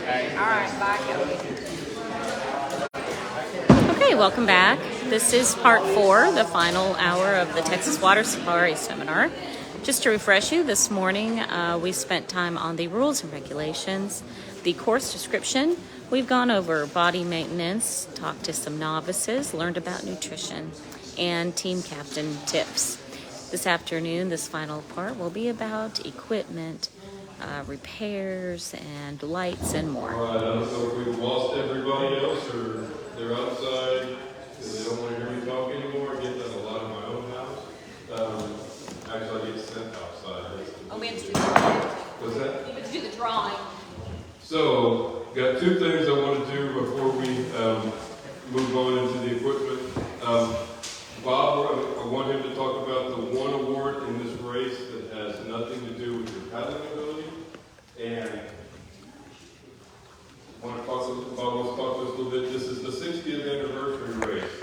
All right, bye, Kelly. Okay, welcome back. This is part 4, the final hour of the Texas Water Supply Seminar. Just to refresh you, this morning we spent time on the rules and regulations, the course description. We've gone over body maintenance, talked to some novices, learned about nutrition, and team captain tips. This afternoon, this final part will be about equipment, repairs, and lights, and more. All right, I don't know if we've lost everybody else or they're outside because they don't want to hear me talk anymore. I get that a lot in my own house. Actually, I get sent outside. Oh, we have to do the drawing. What's that? We have to do the drawing. So, got two things I want to do before we move on into the equipment. Bob, I want him to talk about the one award in this race that has nothing to do with your paddling ability. And Bob wants to talk to us a little bit. This is the 60th anniversary race.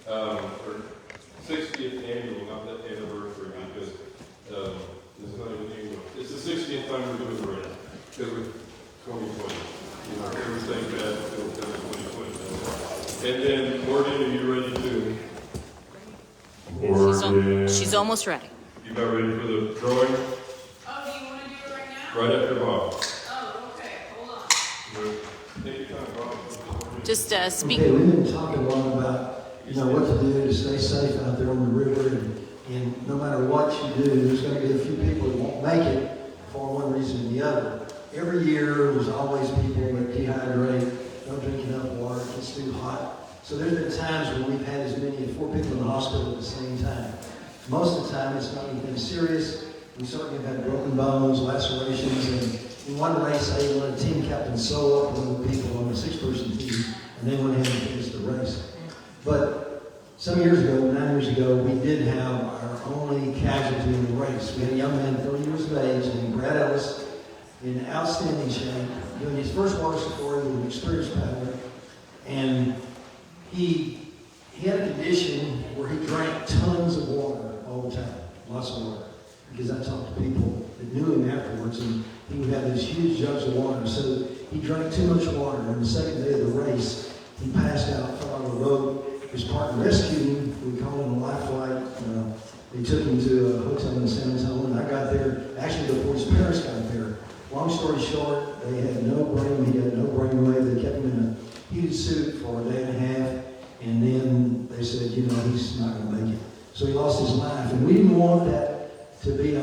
Or 60th annual, not the anniversary, because it's not even annual. It's the 60th time we're doing the race. Because we're 2020. You know, everything bad until 2020. And then, Morgan, are you ready to? She's almost ready. You got ready for the drawing? Oh, do you want to do it right now? Right after Bob. Oh, okay. Hold on. Take your time, Bob. Just speak. Okay, we've been talking a lot about, what to do to stay safe out there on the river, and no matter what you do, there's going to be a few people that won't make it for one reason or the other. Every year, there's always people that dehydrate, don't drink enough water, it gets too hot. So there's been times when we've had as many as 4 people in the hospital at the same time. Most of the time, it's not anything serious. We certainly have had broken bones, lacerations, and in one race, I even let a team captain sew up one of the people on the 6-person team, and they went ahead and finished the race. But some years ago, 9 years ago, we did have our only casualty in the race. We had a young man, 30 years of age, named Brad Ellis, in outstanding shape, doing his first water safari with an experienced paddler, and he had a condition where he drank tons of water all the time, lots of water, because I talked to people that knew him afterwards, and he would have these huge jugs of water. So he drank too much water, and the second day of the race, he passed out, fell on the road. His partner rescued him. We called him a life flight. They took him to a hotel in San Antonio, and I got there actually before his parents got there. Long story short, they had no brain. He had no brain wave. They kept him in a heated suit for a day and a half, and then they said, he's not going to make it. So he lost his life, and we didn't want that to be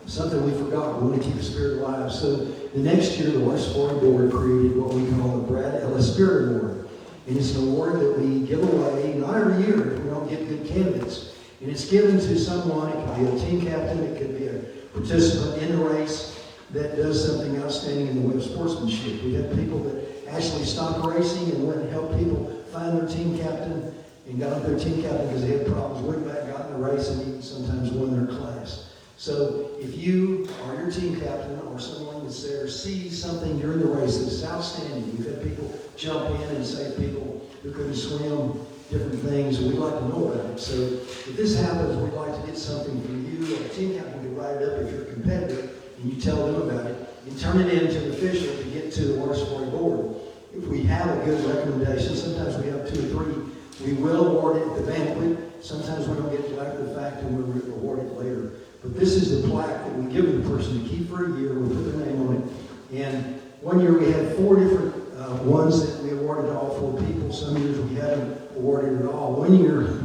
something we forgot. We want to keep the spirit alive. So the next year, the Water Supply Board created what we call the Brad Ellis Spirit Award. And it's an award that we give away, not every year if we don't get good candidates. And it's given to someone, it could be a team captain, it could be a participant in the race that does something outstanding in the way of sportsmanship. We had people that actually stopped racing and went and helped people find their team captain and got up their team captain because they had problems, went back, got in the race, and even sometimes won their class. So if you or your team captain or someone that's there sees something during the race that's outstanding, you've had people jump in and save people who couldn't swim, different things, we'd like to know about it. So if this happens, we'd like to get something from you, or the team captain could write it up if you're a competitor, and you tell them about it, and turn it in to the official to get to the Water Supply Board. If we have a good recommendation, sometimes we have 2 or 3, we will award it at the banquet. Sometimes we don't get to after the fact and we'll award it later. But this is the plaque that we give the person to keep for a year. We put their name on it. And one year we had 4 different ones that we awarded to all 4 people. Some years we haven't awarded at all. One year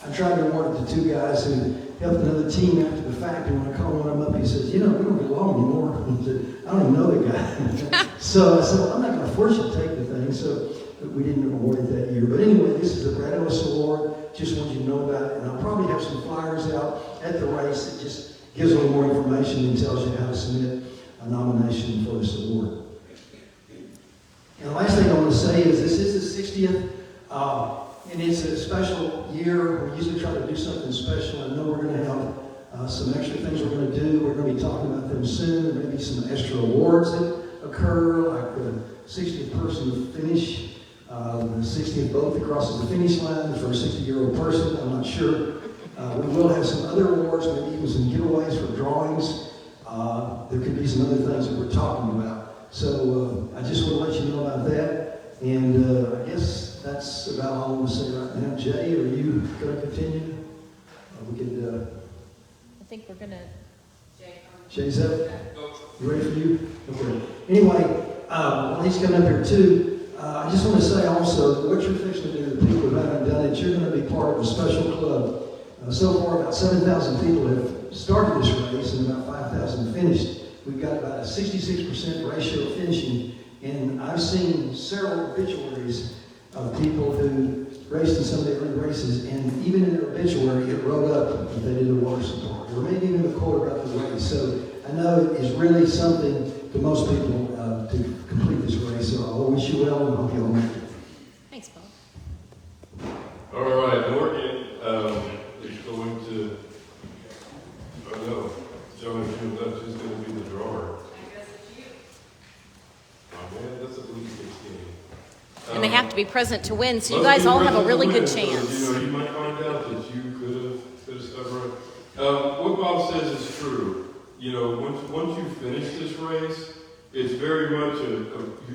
I tried to award it to 2 guys who helped another team after the fact. And when I called one of them up, he says, we don't get along anymore. I said, I don't even know the guy. So I said, well, I'm not going to force you to take the thing. So we didn't award it that year. But anyway, this is the Brad Ellis Award. Just want you to know about it. And I'll probably have some flyers out at the race that just gives a little more information and tells you how to submit a nomination for this award. And the last thing I want to say is this is the 60th, and it's a special year. We usually try to do something special. I know we're going to have some extra things we're going to do. We're going to be talking about them soon. There may be some extra awards that occur, like the 60th person to finish, the 60th boat that crosses the finish line for a 60-year-old person. I'm not sure. We will have some other awards, maybe even some giveaways for drawings. There could be some other things that we're talking about. So I just want to let you know about that. And I guess that's about all I want to say right now. Jay, are you going to continue? We could. I think we're gonna. Jay's up. You ready for you? Okay. Anyway, while he's coming up here too, I just want to say also what you're fixing to do. The people who haven't done it, you're going to be part of a special club. So far, about 7,000 people have started this race, and about 5,000 finished. We've got about a 66% ratio of finishing, and I've seen several obituaries of people who raced in some of the early races, and even in their obituary, it wrote up that they did the water support, or maybe even a quote about the race. So I know it is really something to most people to complete this race. So I wish you well, and hope you all make it. Thanks, Paul. All right, Morgan is going to, oh no, John and Jim left, who's going to be the drawer? I guess it's you. Oh man, that's a Week 16. And they have to be present to win, so you Must guys be all have a present really to good win, so, chance. you know, you might find out that you could have stuck around. What Bob says is true. You know, once you finish this race, it's very much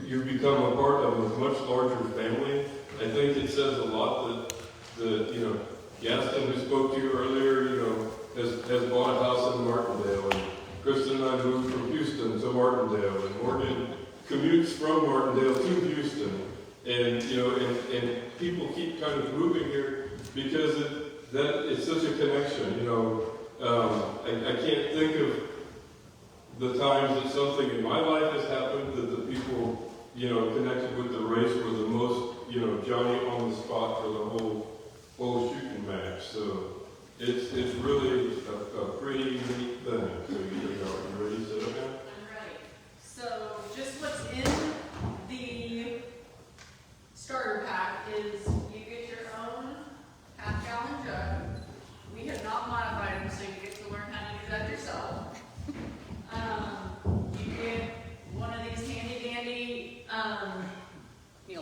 you become a part of a much larger family. I think it says a lot that you know, Gaston, who spoke to you earlier, you know, has bought a house in Martindale, and Kristen and I moved from Houston to Martindale, and Morgan commutes from Martindale to Houston, and you know, and people keep kind of moving here because it's such a connection. You know, I can't think of the times that something in my life has happened that the people, you know, connected with the race were the most, you know, Johnny on the spot for the whole shooting match. So it's really a pretty neat thing. So you ready to sit up now? I'm ready. So just what's in the starter pack is you get your own half-gallon jug. We have not modified them, so you get to learn how to do that yourself. You get one of these handy-dandy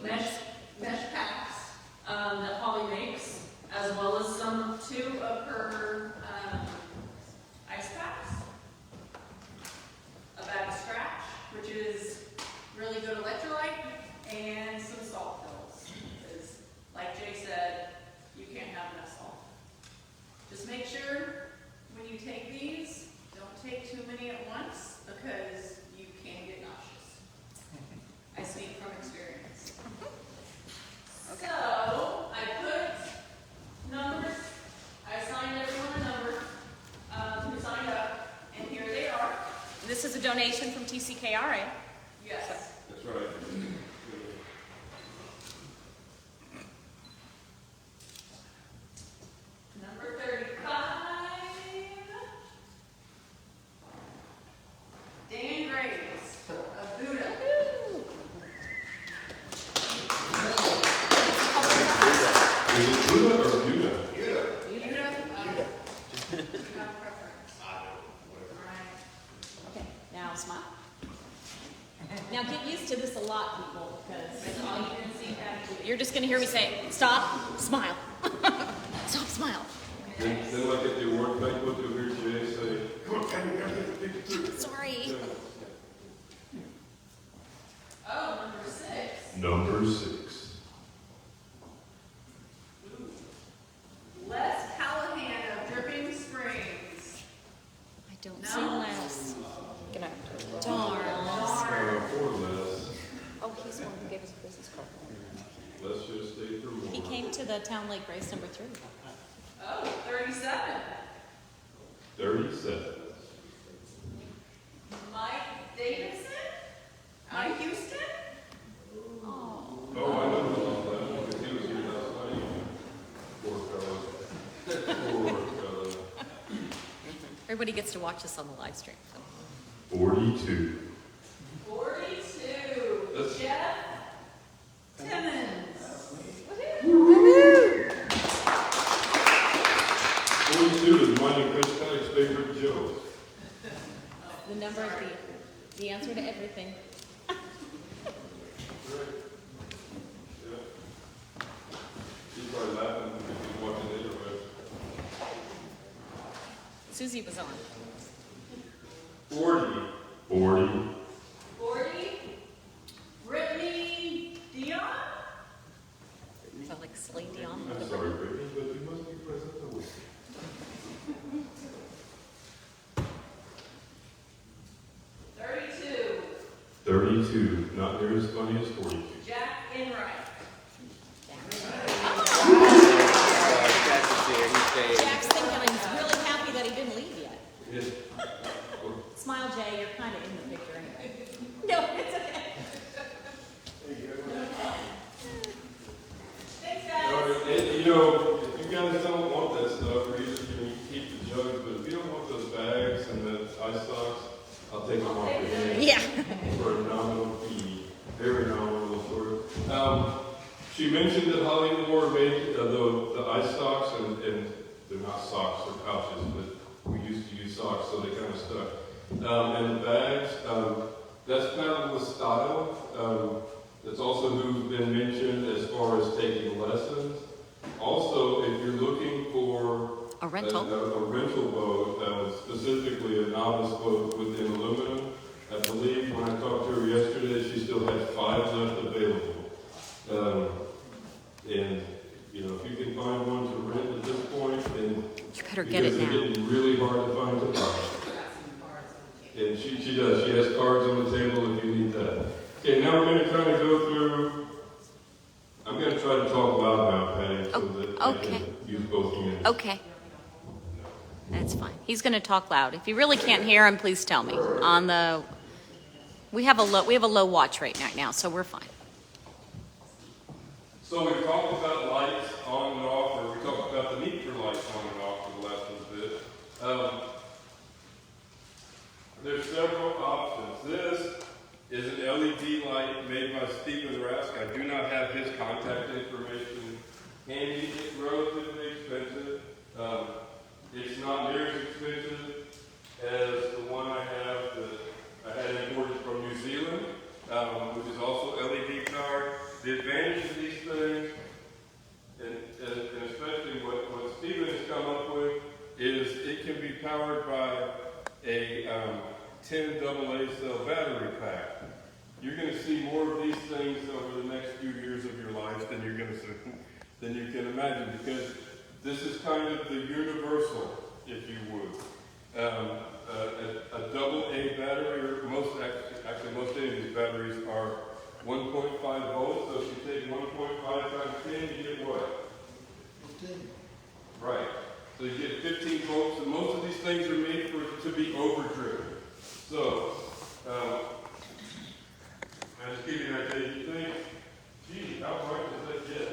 mesh packs that Holly makes, as well as two of her ice packs, a bag of scratch, which is really good electrolyte, and some salt pills. Because, like Jay said, you can't have enough salt. Just make sure when you take these, don't take too many at once, because you can get nauseous. I speak from experience. So, I put numbers, I assigned everyone a number who signed up, and here they are. This is a donation from TCKRA. Yes. That's right. Number 35, Dan Graves of Buddha. Is it Buddha or Buddha? Buddha? You have preference. Alright. Okay, now smile. Now get used to this a lot, people, because all you're going to see you're just going to hear me say, stop, smile. Stop, smile. Then like at the award banquet, you'll hear Jay say, come on, Kevin, we gotta get the picture too. Sorry. Oh, number 6. Number 6. Les Callahan of Dripping Springs. I don't No. see Les. Gonna darn. Poor Les. Oh, he's the one who gave us a business card. Let's just stay through He more. came to the Town Lake race number 3. Oh, 37. 37. Mike Davidson? Mike Houston? Oh. Oh, I know about that because he was here last night. Poor fellow. Poor fellow. Everybody gets to watch this on the live stream. So. 42. 42. That's- Jeff Timmons. 42 is mine and Chris Connick's favorite joke. The number of the answer to everything. Right. Yeah. She's probably laughing because she's watching the internet. Susie was on. 40. 40. 40. 32, not near as funny as 42. Jack Enright. Jack's thinking he's really happy that he didn't leave yet. Yes. Smile, Jay, you're kind of in the picture anyway. No, it's okay. Thanks, guys. And, you know, if you guys don't want that stuff, or you can keep the jugs, but if you don't want those bags and the ice socks, I'll take them off your hands. Yeah. For a nominal fee. Very nominal sort of. She mentioned that Holly Moore made the ice socks, and they're not socks, they're pouches, but we used to use socks, so they kind of stuck. And the bags, that's kind of the style. That's also who's been mentioned as far as taking lessons. Also, if you're looking for A rental. a rental boat, specifically a novice boat within aluminum, I believe when I talked to her yesterday, she still had 5 left available. And, you know, if you can find one to rent at this point, then You better get it because now. they're getting really hard to find to buy. And she does. She has cards on the table if you need that. Okay, now we're going to kind of go through. I'm going to try to talk loud now, Patty, so that I Okay. can use both hands. Okay. That's fine. He's going to talk loud. If you really can't hear him, please tell me. We have a low watch rate right now, so we're fine. So we talked about lights on and off, or we talked about the need for lights on and off for the last little bit. There's several options. This is an LED light made by Stephen Rask. I do not have his contact information handy. It's relatively expensive. It's not near as expensive as the one I have that I had imported from New Zealand, which is also LED powered. The advantage of these things, and especially what Stephen has come up with, is it can be powered by a 10 AA cell battery pack. You're going to see more of these things over the next few years of your life than than you can imagine, because this is kind of the universal, if you would. A AA battery, or most any of these batteries are 1.5 volts, so if you take 1.5 times 10, you get what? 15. Right. So you get 15 volts, and most of these things are made to be overdriven. So, I just give you an idea. You think, gee, how bright does that get?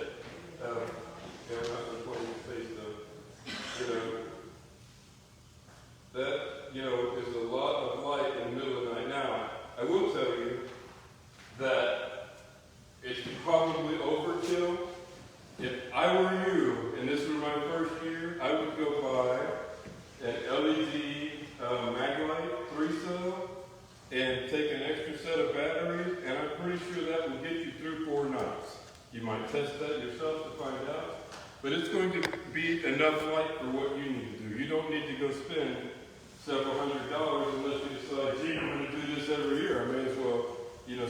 Yeah, I'm not going to point your face though. That, is a lot of light in the middle of the night. Now, I will tell you that it's probably overkill. If I were you, and this was my first year, I would go buy an LED Maglite 3-cell and take an extra set of batteries, and I'm pretty sure that will get you through 4 nights. You might test that yourself to find out, but it's going to be enough light for what you need to do. You don't need to go spend several $100s unless you decide, gee, I'm going to do this every year. I may as well,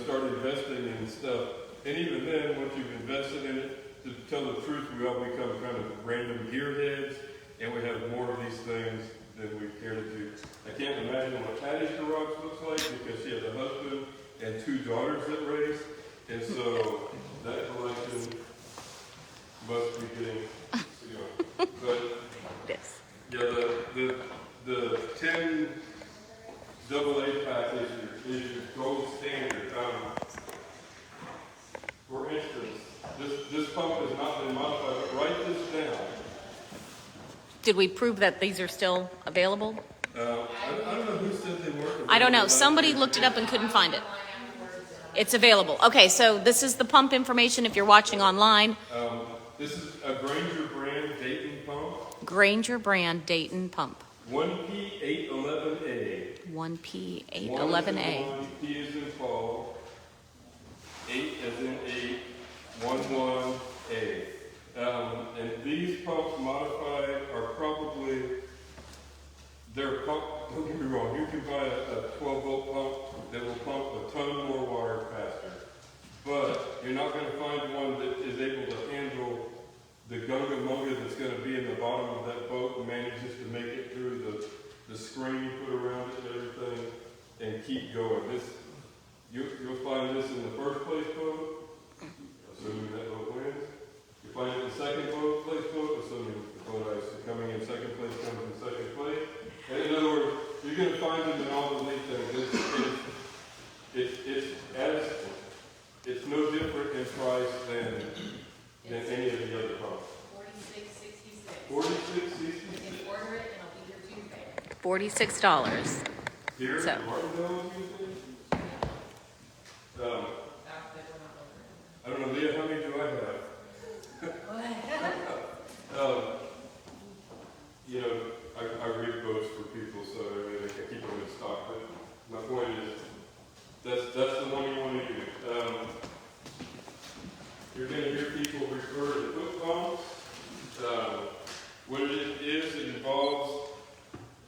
start investing in stuff. And even then, once you've invested in it, to tell the truth, we all become kind of random gearheads, and we have more of these things than we care to do. I can't imagine what Patty's garage looks like, because she has a husband and 2 daughters that race, and so that collection must be getting, but Yes. yeah, the 10 AA pack is your gold standard. For instance, this pump has not been modified, but write this down. Did we prove that these are still available? I don't know who said they weren't. I don't know. Somebody looked it up and couldn't find it. It's available. Okay, so this is the pump information if you're watching online. This is a Granger brand Dayton pump. Granger brand Dayton pump. 1P811A. 1P811A. P is in Paul. 8 as in 8. 11A. And these pumps modified are probably, they're pump, don't get me wrong, you can buy a 12-volt pump that will pump a ton more water faster. But you're not going to find one that is able to handle the gunga-munga that's going to be in the bottom of that boat and manages to make it through the screen you put around it and everything and keep going. You this in the first place boat, assuming that boat wins. You find it in the second place boat, assuming the boat ice coming in second place comes in second place. And in other words, you're going to find them in all the league things. It's no different in price than any of the other pumps. $46.66. $46.66. You can order it and it'll be here Tuesday. $46. Here, So. Martindale, I don't know, Leah, how many do I have? You know, I read boats for people, so I mean, I can keep them in stock. But my point is, that's the one you want to use. You're going to hear people refer to foot pumps. What it is, it involves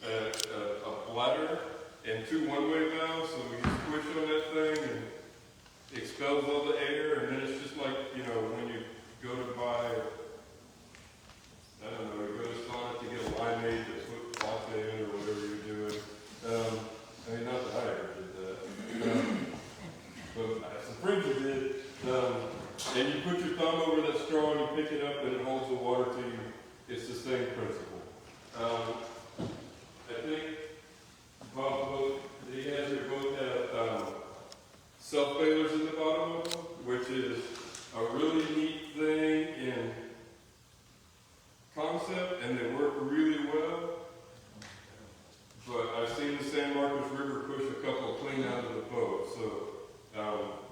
a bladder and two one-way valves, so we can squish on that thing and expels all the air, and then it's just like, you know, when you go to buy, I don't know, you go to Sonic to get a limeade to put off in or whatever you're doing. I mean, not that I ever did that. But some friends who did. And you put your thumb over that straw and you pick it up and it holds the water to you. It's the same principle. I think Bob's boat, he has your boat have self-bailers in the bottom of them, which is a really neat thing in concept, and they work really well. But I've seen the San Marcos River push a couple clean out of the boat. So,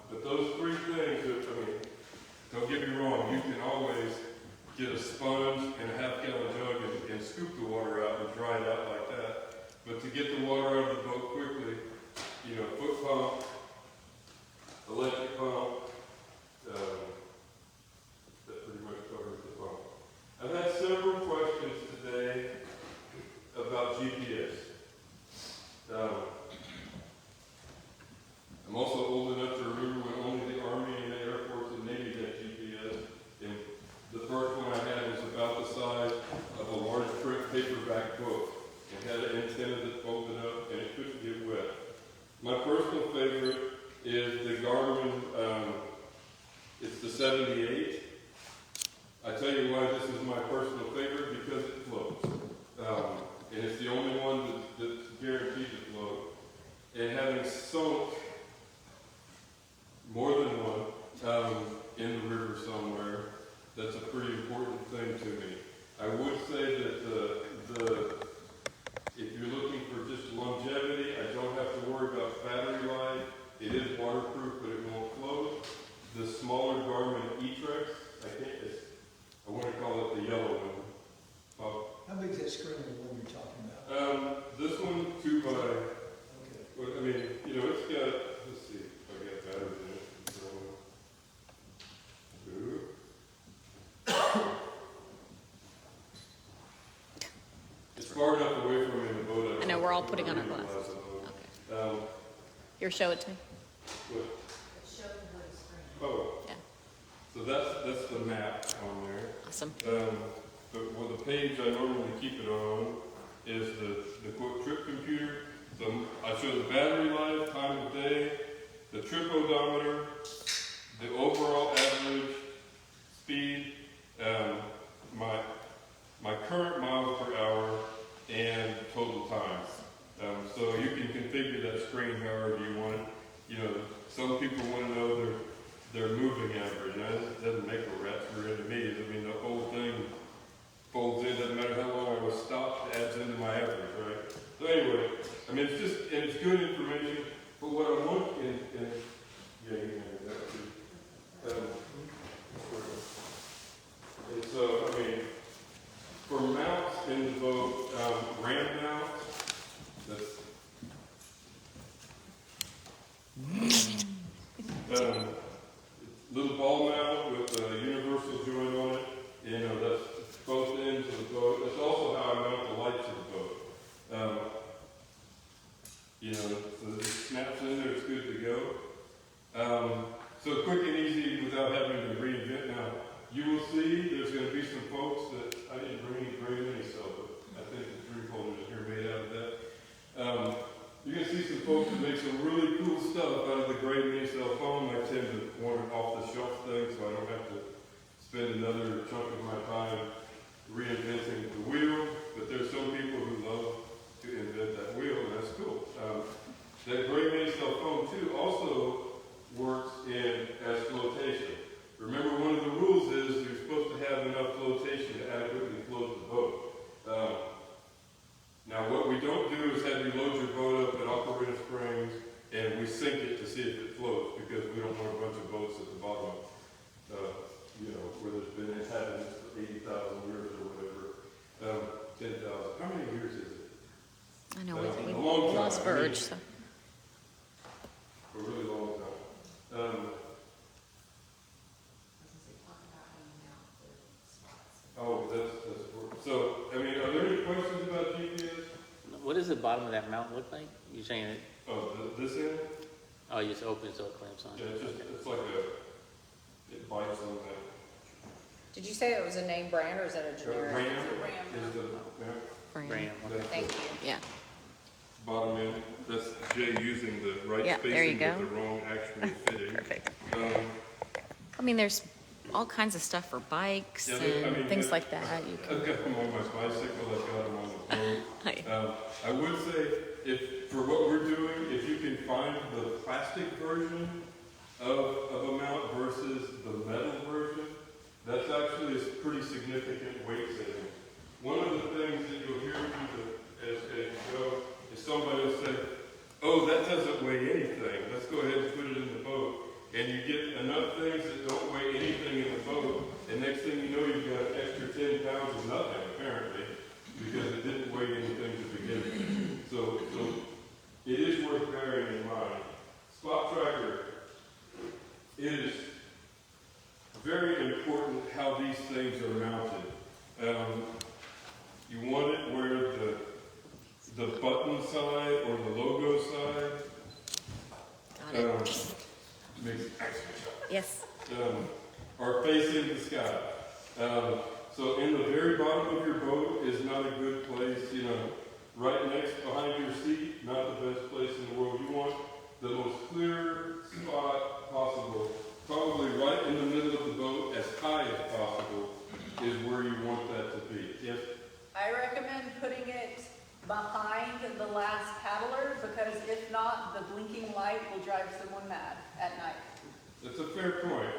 but those three things, I mean, don't get me wrong, you can always get a sponge and a half-gallon jug and scoop the water out and dry it out like that. But to get the water out of the boat quickly, you know, foot pump, electric pump, that pretty much covers the pump. I've had several questions today about GPS. I'm also old enough to remember when only the Army and the Air Force and Navy had GPS. And the first one I had was about the size of a large print paperback book. It had an antenna that folded up and it couldn't get wet. My personal favorite is the Garmin, it's the 78. I tell you why this is my personal favorite, because it floats. And it's the only one that's guaranteed to float. And having sunk more than one in the river somewhere, that's a pretty important thing to me. I would say that if you're looking for just longevity, I don't have to worry about battery life. It is waterproof, but it won't float. The smaller Garmin E-Trex, I want to call it the yellow one. How big is that screen, the one you're talking about? This one, 2 by, Okay. well, I mean, you know, it's got, let's see if I got batteries in it. It's far enough away from me in the boat. I know, we're all putting on our glasses. Okay. Here, show it to me. What? Show them what it's screen. Oh. Yeah. So that's the map on there. Awesome. But the page I normally keep it on is the quote trip computer. So I show the battery life, time of day, the trip odometer, the overall average speed, my current miles per hour, and total time. So you can configure that screen however you want it. You know, some people want to know their moving average. Now, it doesn't make a rat's rear to me. I mean, the whole thing folds in. Doesn't matter how long I was stopped, it adds into my average, right? So anyway, I mean, it's just, and it's good information. But what I want, yeah, you can have that too. And so, I mean, for mounts in the boat, ram mounts, that's little ball mount with a universal joint on it. You know, that's both ends of the boat. That's also how I mount the lights of the boat. You know, so it snaps in there, it's good to go. So quick and easy without having to reinvent. Now, you will see there's going to be some folks that I didn't bring any gray mini cell, but I think the drink holders here made out of that. You're going to see some folks that make some really cool stuff out of the gray mini cell foam tend to want an off-the-shelf thing, so I don't have to spend another chunk of my time reinventing the wheel. But there's some people who love to invent that wheel, and that's cool. That gray main cell foam too also works as flotation. Remember, one of the rules is you're supposed to have enough flotation to adequately float the boat. Now, what we don't do is have you load your boat up at Equpiment Springs and we sink it to see if it floats, because we don't want a bunch of boats at the bottom, where there's been inhabitants for 80,000 years or whatever. 10,000. How many years is it? I know, A we long time. lost Burge. So. A really long time. That's important. So, I mean, are there any questions about GPS? What does the bottom of that mount look like? You're saying it? Oh, this end? Oh, you just open so it clamps on. Yeah, it's like it bites on that. Did you say it was a name brand or is that a generic? Ram Ram. is the Brand. Ram. that's Thank you. Yeah. the bottom end. That's Jay using the right Yeah, there you spacing go. with the wrong actually fitting. Perfect. Um, I mean, there's all kinds of stuff for bikes Yeah, and I mean, things like that. You can, I've got them on my bicycle, I've got them on the boat. Hi. I would say, if for what we're doing, if you can find the plastic version of a mount versus the metal version, that's actually a pretty significant weight saving. One of the things that you'll hear as you go is somebody will say, "Oh, that doesn't weigh anything. Let's go ahead and put it in the boat." And you get enough things that don't weigh anything in the boat, and next thing you know, you've got an extra 10 pounds of nothing, apparently, because it didn't weigh anything to begin with. So it is worth bearing in mind. Spot tracker, it is very important how these things are mounted. You want it where the button side or the logo side got it. makes extra Yes. are facing the sky. So in the very bottom of your boat is not a good place, right next behind your seat, not the best place in the world. You want the most clear spot possible, probably right in the middle of the boat, as high as possible, is where you want that to be. Yes? I recommend putting it behind the last paddler, because if not, the blinking light will drive someone mad at night. That's a fair point.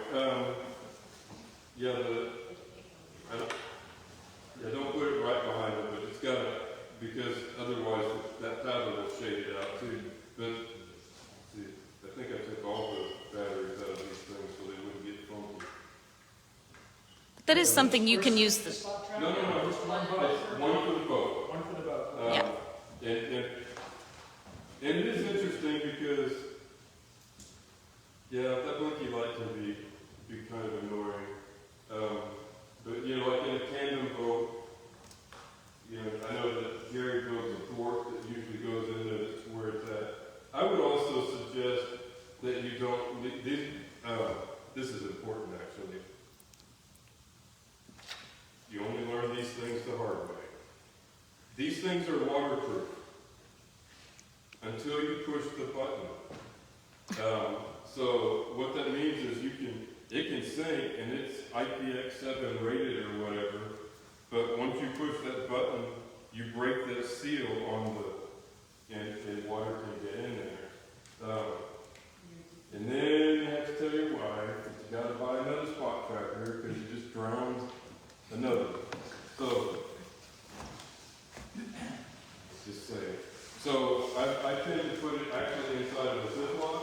Don't put it right behind it, but it's got to, because otherwise that paddle will shade it out too. But see, I think I took all the batteries out of these things so they wouldn't get funky. That is something you can use. No, just one boat. It's one for the boat. One for the boat. Yeah. And it is interesting because, that blinky light can be kind of annoying. But like in a tandem boat, I know that Gary builds a port that usually goes into where it's at. I would also suggest that you don't. This is important actually. You only learn these things the hard way. These things are waterproof until you push the button. So what that means is it can sink and it's IPX7 rated or whatever, but once you push that button, you break that seal on and water can get in there. And then you have to tell your wife that you got to buy another spot tracker because you just drowned another. So, just say. So I tend to put it actually inside of a Ziploc,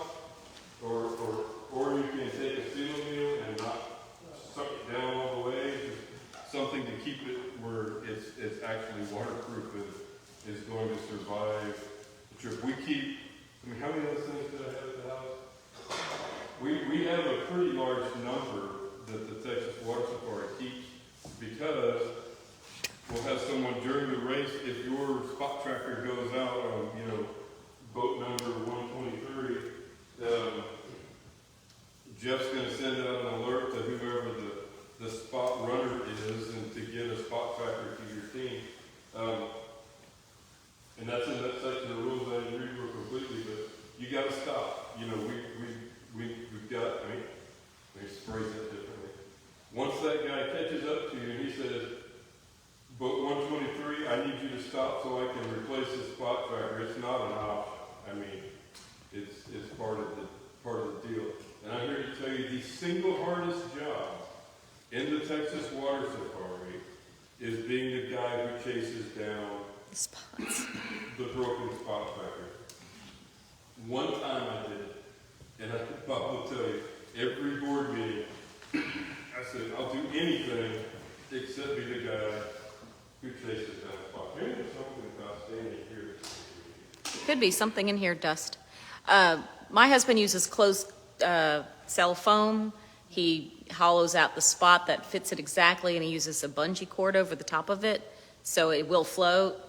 or you can take a steel wheel and not suck it down all the way. Just something to keep it where it's actually waterproof and is going to survive the trip. How many of those things did I have at the house? We have a pretty large number that the Texas Water Safari keeps, because we'll have someone during the race, if your spot tracker goes out on, boat number 123, Jeff's going to send out an alert to whoever the spot runner is and to get a spot tracker to your team. And that's in that section of rules I didn't read real completely, but you got to stop. We've got, the single hardest job in the Texas Water Safari is being the guy who chases down Spots. the broken spot tracker. One time I did it, and Bob will tell you, every board meeting, I said, I'll do anything except be the guy who chases down the spot. Maybe there's something about standing here. Could be something in here, Dust. My husband uses closed cell foam. He hollows out the spot that fits it exactly, and he uses a bungee cord over the top of it, so it will float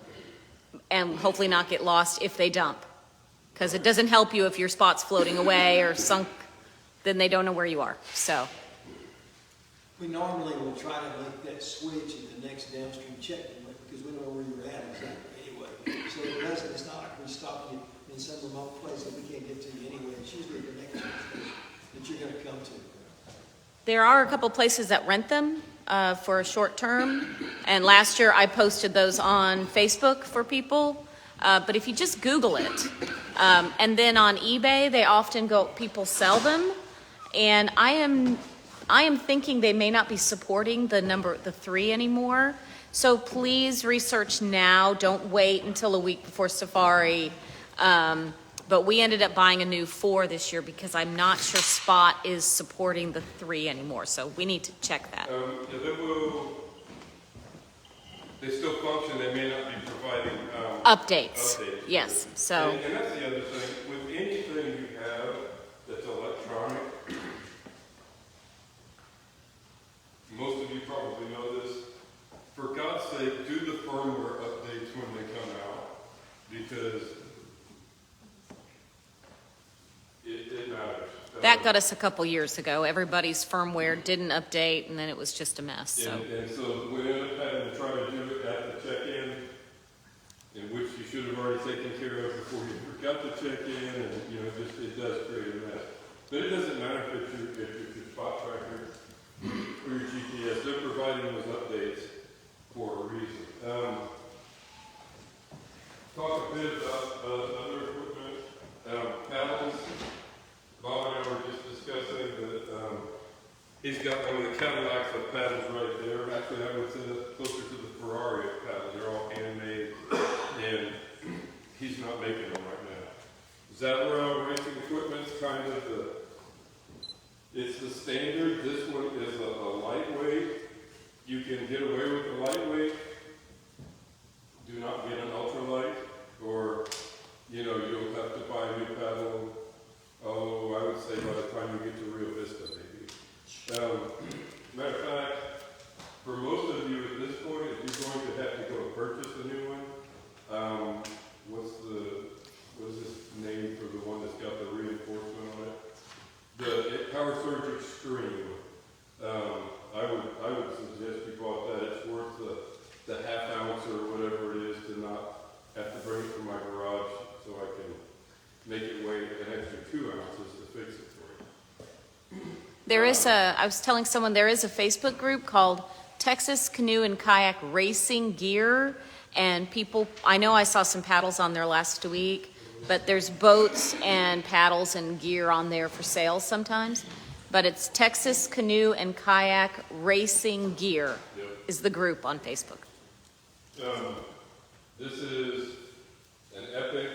and hopefully not get lost if they dump. Because it doesn't help you if your spot's floating away or sunk, then they don't know where you are. So We normally will try to make that switch at the next downstream checkpoint because we know where you're at exactly anyway. So it's not like we stop you in some remote place that we can't get to you anyway. It's usually the next station that you're going to come to. there are a couple places that rent them for a short term. And last year I posted those on Facebook for people. But if you just Google it, and then on eBay, they often people sell them. And I am thinking they may not be supporting the 3 anymore. So please research now. Don't wait until a week before Safari. But we ended up buying a new 4 this year because I'm not sure Spot is supporting the 3 anymore. So we need to check that. They still function, they may not be providing Updates. Yes. So. And that's the other thing, with anything you have that's electronic, most of you probably know this, for God's sake, do the firmware updates when they come out, because it matters. That got us a couple years ago. Everybody's firmware didn't update, and then it was just a mess. So. And so we ended up having to try to do it at the check-in, in which you should have already taken care of before you forgot to check in, and it does create a mess. But it doesn't matter if it's your spot tracker or your GPS. They're providing those updates for a reason. Talk a bit about other equipment, paddles. Bob and I were just discussing that he's got one of the Cadillacs of paddles right there. Actually, I would say that's closer to the Ferrari of paddles. They're all handmade, and he's not making them right now. Zadra racing equipment's kind of it's the standard. This one is a lightweight. You can get away with the lightweight. Do not get an ultralight, or you'll have to buy a new paddle. Oh, I would say by the time you get to Rio Vista, maybe. Matter of fact, for most of you at this point, if you're going to have to go purchase a new one, what's this name for the one that's got the reinforcement on it? The Power Surge Extreme. I would suggest you bought that. It's worth the half ounce or whatever it is to not have to bring it from my garage so I can make it weigh an extra 2 ounces to fix it for you. There is I was telling someone there is a Facebook group called Texas Canoe and Kayak Racing Gear, and I know I saw some paddles on there last week, but there's boats and paddles and gear on there for sale sometimes. But it's Texas Canoe and Kayak Racing Gear is the group on Facebook. This is an epic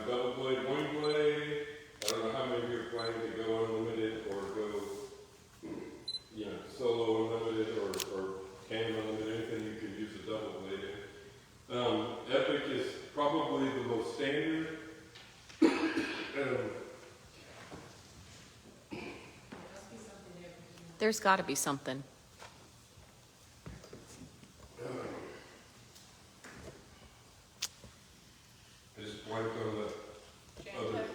double blade, wing blade. I don't know how many of you are planning to go unlimited or go, solo unlimited or can unlimited, anything you can use a double blade in. Epic is probably the most standard. There's got to be something. I just blanked on the other.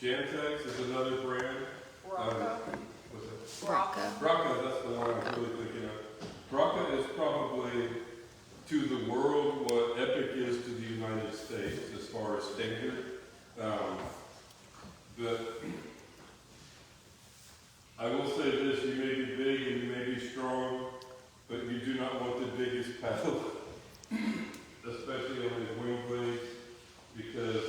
Jantex is another brand. Rocco. What's it? Rocco. Braca, that's the one I'm really thinking of. Braca is probably to the world what Epic is to the United States as far as standard. But I will say this, you may be big and you may be strong, but you do not want the biggest paddle, especially on these wing blades, because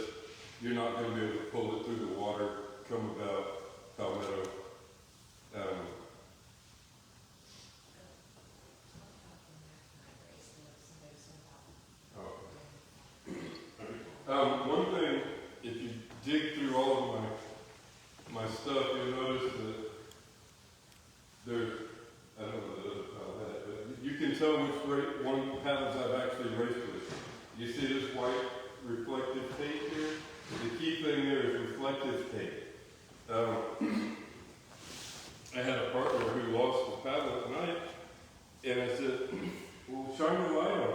you're not going to be able to pull it through the water, come about Palmetto. can tell which one of the paddles I've actually raced with. You see this white reflective tape here? The key thing there is reflective tape. I had a partner who lost his paddle at night, and I said, well, shine the light on it.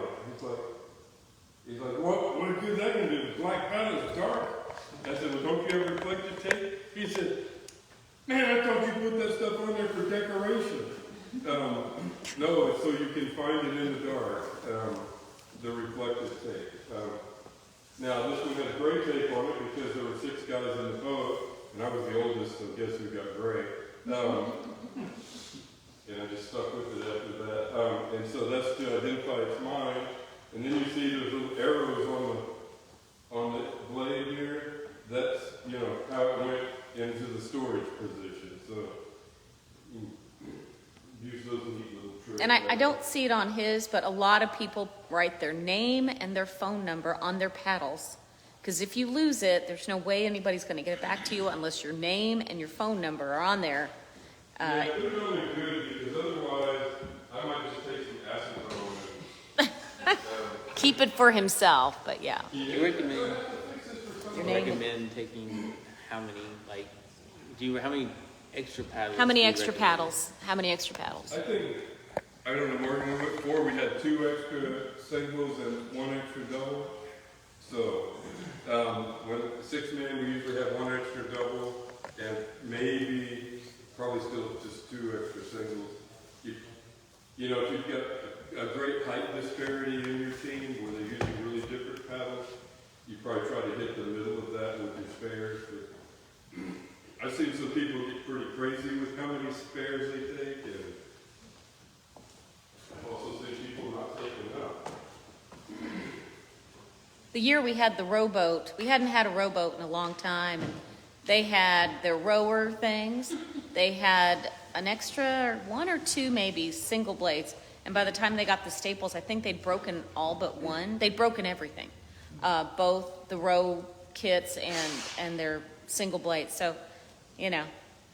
He's like, what good is that going to do? The black paddle is dark. I said, well, don't you have reflective tape? He said, man, I thought you put that stuff on there for decoration. No, it's so you can find it in the dark, the reflective tape. Now, this one had gray tape on it because there were 6 guys in the boat, and I was the oldest, so guess who got gray? And I just stuck with it after that. And so that's to identify its mine. And then you see those little arrows on the blade here. That's, how it went into the storage position. So use those neat little tricks. And I don't see it on his, but a lot of people write their name and their phone number on their paddles. Because if you lose it, there's no way anybody's going to get it back to you unless your name and your phone number are on there. Yeah, they're really good because otherwise I might just take some acetone and Keep it for himself, but yeah. Do you recommend, Your name? recommend taking how many, how many extra paddles? How many do you extra recommend? paddles? How many extra paddles? I think, I don't know, Morgan, we went before, we had 2 extra singles and 1 extra double. So, when 6 men, we usually have 1 extra double and maybe, probably still just 2 extra singles. If you've got a great height disparity in your team where they're using really different paddles, you probably try to hit the middle of that with your spares. But I've seen some people get pretty crazy with how many spares they take, and I've also seen people not taking enough. The year we had the rowboat, we hadn't had a rowboat in a long time, and they had their rower things. They had an extra 1 or 2 maybe single blades, and by the time they got the staples, I think they'd broken all but one. They'd broken everything, both the row kits and their single blades. So,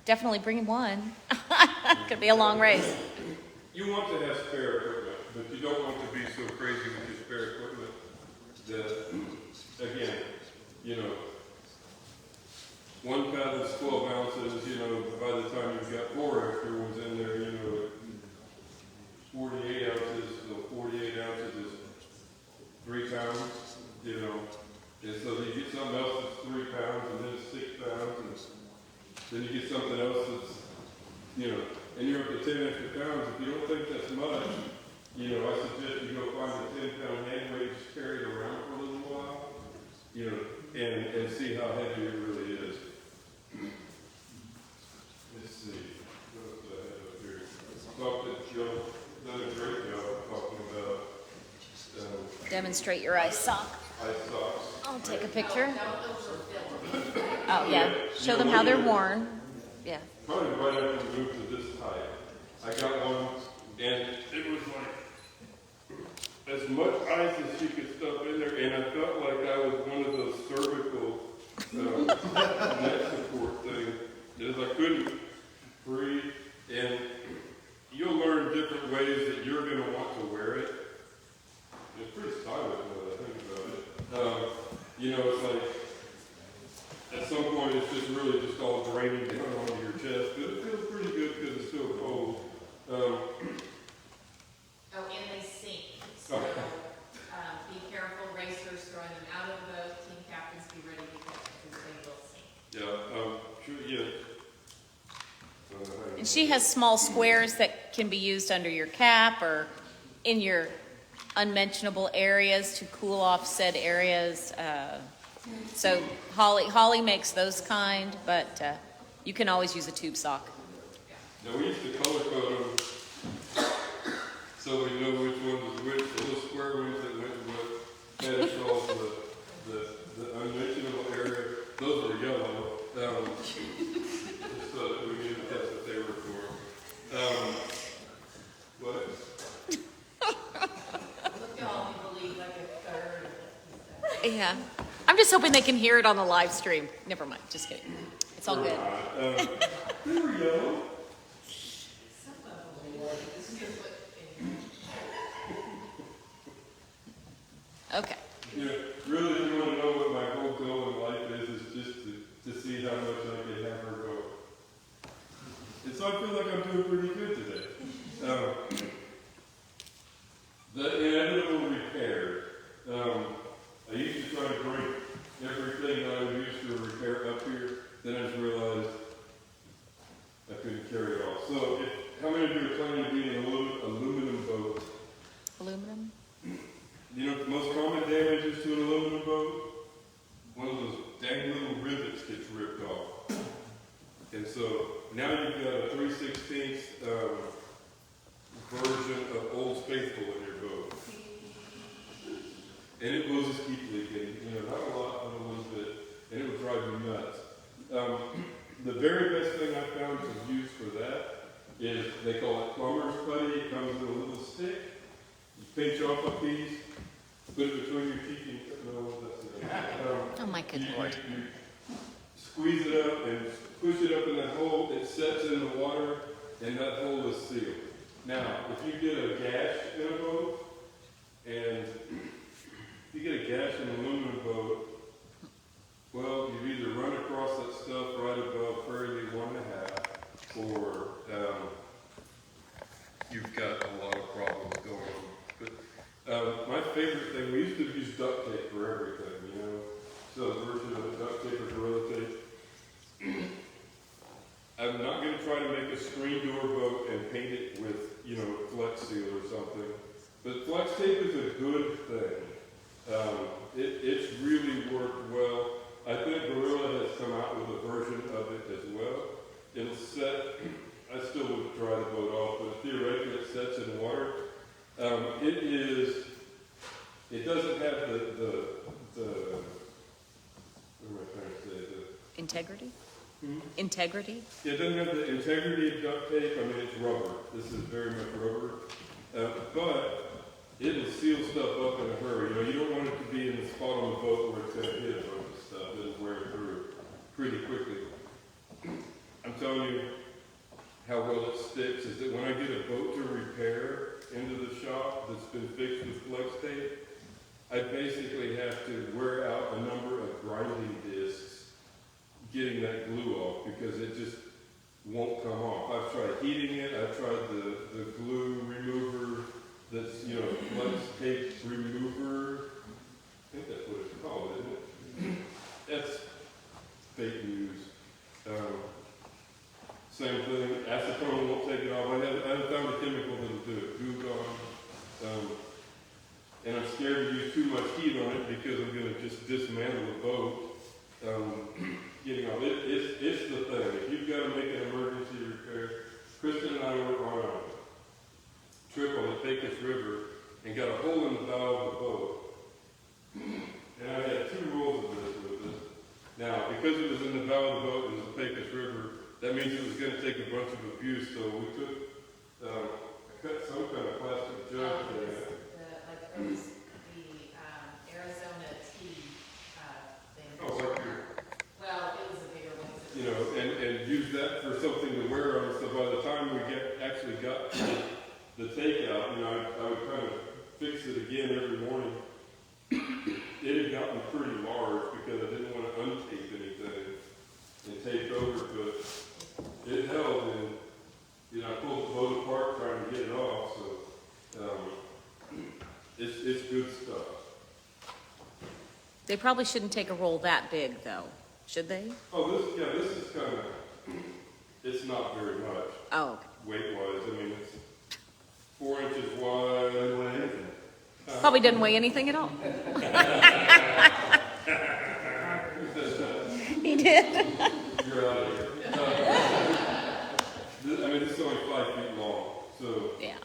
definitely bring one. Could be a long race. You want to have spare equipment, but you don't want to be so crazy with your spare equipment that, again, 1 paddle is 12 ounces, by the time you've got 4 extra ones in there, 48 ounces, so 48 ounces is 3 pounds, and so you get something else that's 3 pounds, and then it's 6 pounds, and then you get something else that's, and you're up to 10 extra pounds. If you don't think that's much, I suggest you go find a 10-pound hand weight, just carry it around for a little while, and see how heavy it really is. Let's see, what else do I have up here? Talked that y'all done a great job talking about Demonstrate your ice sock. ice socks. I'll take a picture. Oh, yeah. Show them how they're worn. Yeah. Probably right after we moved to this height, I got one, and it was like as much ice as you could stuff in there, and I felt like I was one of those cervical neck support things, as I couldn't breathe. And you'll learn different ways that you're going to want to wear it. It's pretty stylish when I think about it. It's like, at some point it's just really just all draining down onto your chest, but it feels pretty good because it's still cold. And they sink, so, be careful, racers throwing them out of the boat, team captains be ready to catch them because they will sink. Sure, yeah. And she has small squares that can be used under your cap or in your unmentionable areas to cool off said areas. So Holly makes those kind, but you can always use a tube sock. Now we used to color code them so we know which one was which. The little square ones that went with pedestals, the unmentionable area, those were yellow. Just so that we knew that that's what they were for. What? Look at all people leave like a third. Yeah. I'm just hoping they can hear it on the live stream. Never mind. Just kidding. It's all good. They were yellow. You know, really, if you want to know what my whole goal in life is just to see how much I can have her go. And so I feel like I'm doing pretty good today. The inevitable repair. I used to try to bring everything that I used to repair up here, then I just realized I couldn't carry it all. So, how many of you are planning to be in an aluminum boat? Aluminum? You know what the most common damage is to an aluminum boat? One of those dang little rivets gets ripped off. And so, now you've got a 3/16 version of Old Faithful in your boat. And it will just keep leaking, you know, not a lot, but a little bit, and it will drive you nuts. The very best thing I found to use for that is, they call it plumber's putty. It comes with a little stick. You pinch off a piece, put it between your teeth, and no, that's it. Oh my good Lord. You squeeze it up and push it up in that hole. It sets in the water, and that hole is sealed. Now, if you get a gash in a boat, and you get a gash in an aluminum boat, well, you either run across that stuff right above Prairie 1.5, or you've got a lot of problems going on. But my favorite thing, we used to use duct tape for everything, you know. So a version of duct tape or gorilla tape. I'm not going to try to make a screen door boat and paint it with, you know, Flex Seal or something. But Flex tape is a good thing. It's really worked well. I think Gorilla has come out with a version of it as well. It'll set, I still wouldn't dry the boat off, but theoretically it sets in water. It doesn't have what am I trying to say? Integrity? Hmm? Integrity? It doesn't have the integrity of duct tape. I mean, it's rubber. This is very much rubber. But it'll seal stuff up in a hurry. You know, you don't want it to be in the spot on the boat where it's going to hit a bunch of stuff. It'll wear through pretty quickly. I'm telling you how well it sticks is that when I get a boat to repair into the shop that's been fixed with Flex tape, I basically have to wear out a number of grinding discs getting that glue off because it just won't come off. I've tried heating it. I've tried the glue remover that's, you know, Flex tape remover. I think that's what it's called, isn't it? That's fake news. Same thing. Acetone won't take it off. I haven't found a chemical that'll do it. Glue gone. And I'm scared to use too much heat on it because I'm going to just dismantle the boat. Getting off. It's the thing. If you've got to make an emergency repair, Kristen and I were on a trip on the Pecos River and got a hole in the bow of the boat. And I had 2 rolls of this with us. Now, because it was in the bow of the boat in the Pecos River, that means it was going to take a bunch of abuse. So we took, I cut some kind of plastic jug there. It was the Arizona tea thing. Oh, right here. Well, it was a bigger one. You know, and use that for something to wear on. So by the time we actually got to the takeout, you know, I would kind of fix it again every morning. It had gotten pretty large because I didn't want to untape anything and tape over, but it held, and you know, I pulled the boat apart trying to get it off. So it's good stuff. They probably shouldn't take a roll that big, though, should they? Oh, this is kind of, it's not very much. Oh, okay. Weight-wise, I mean, it's 4 inches wide. Probably didn't weigh anything at all. He did. You're out of here. I mean, this is only 5 feet long, so Yeah.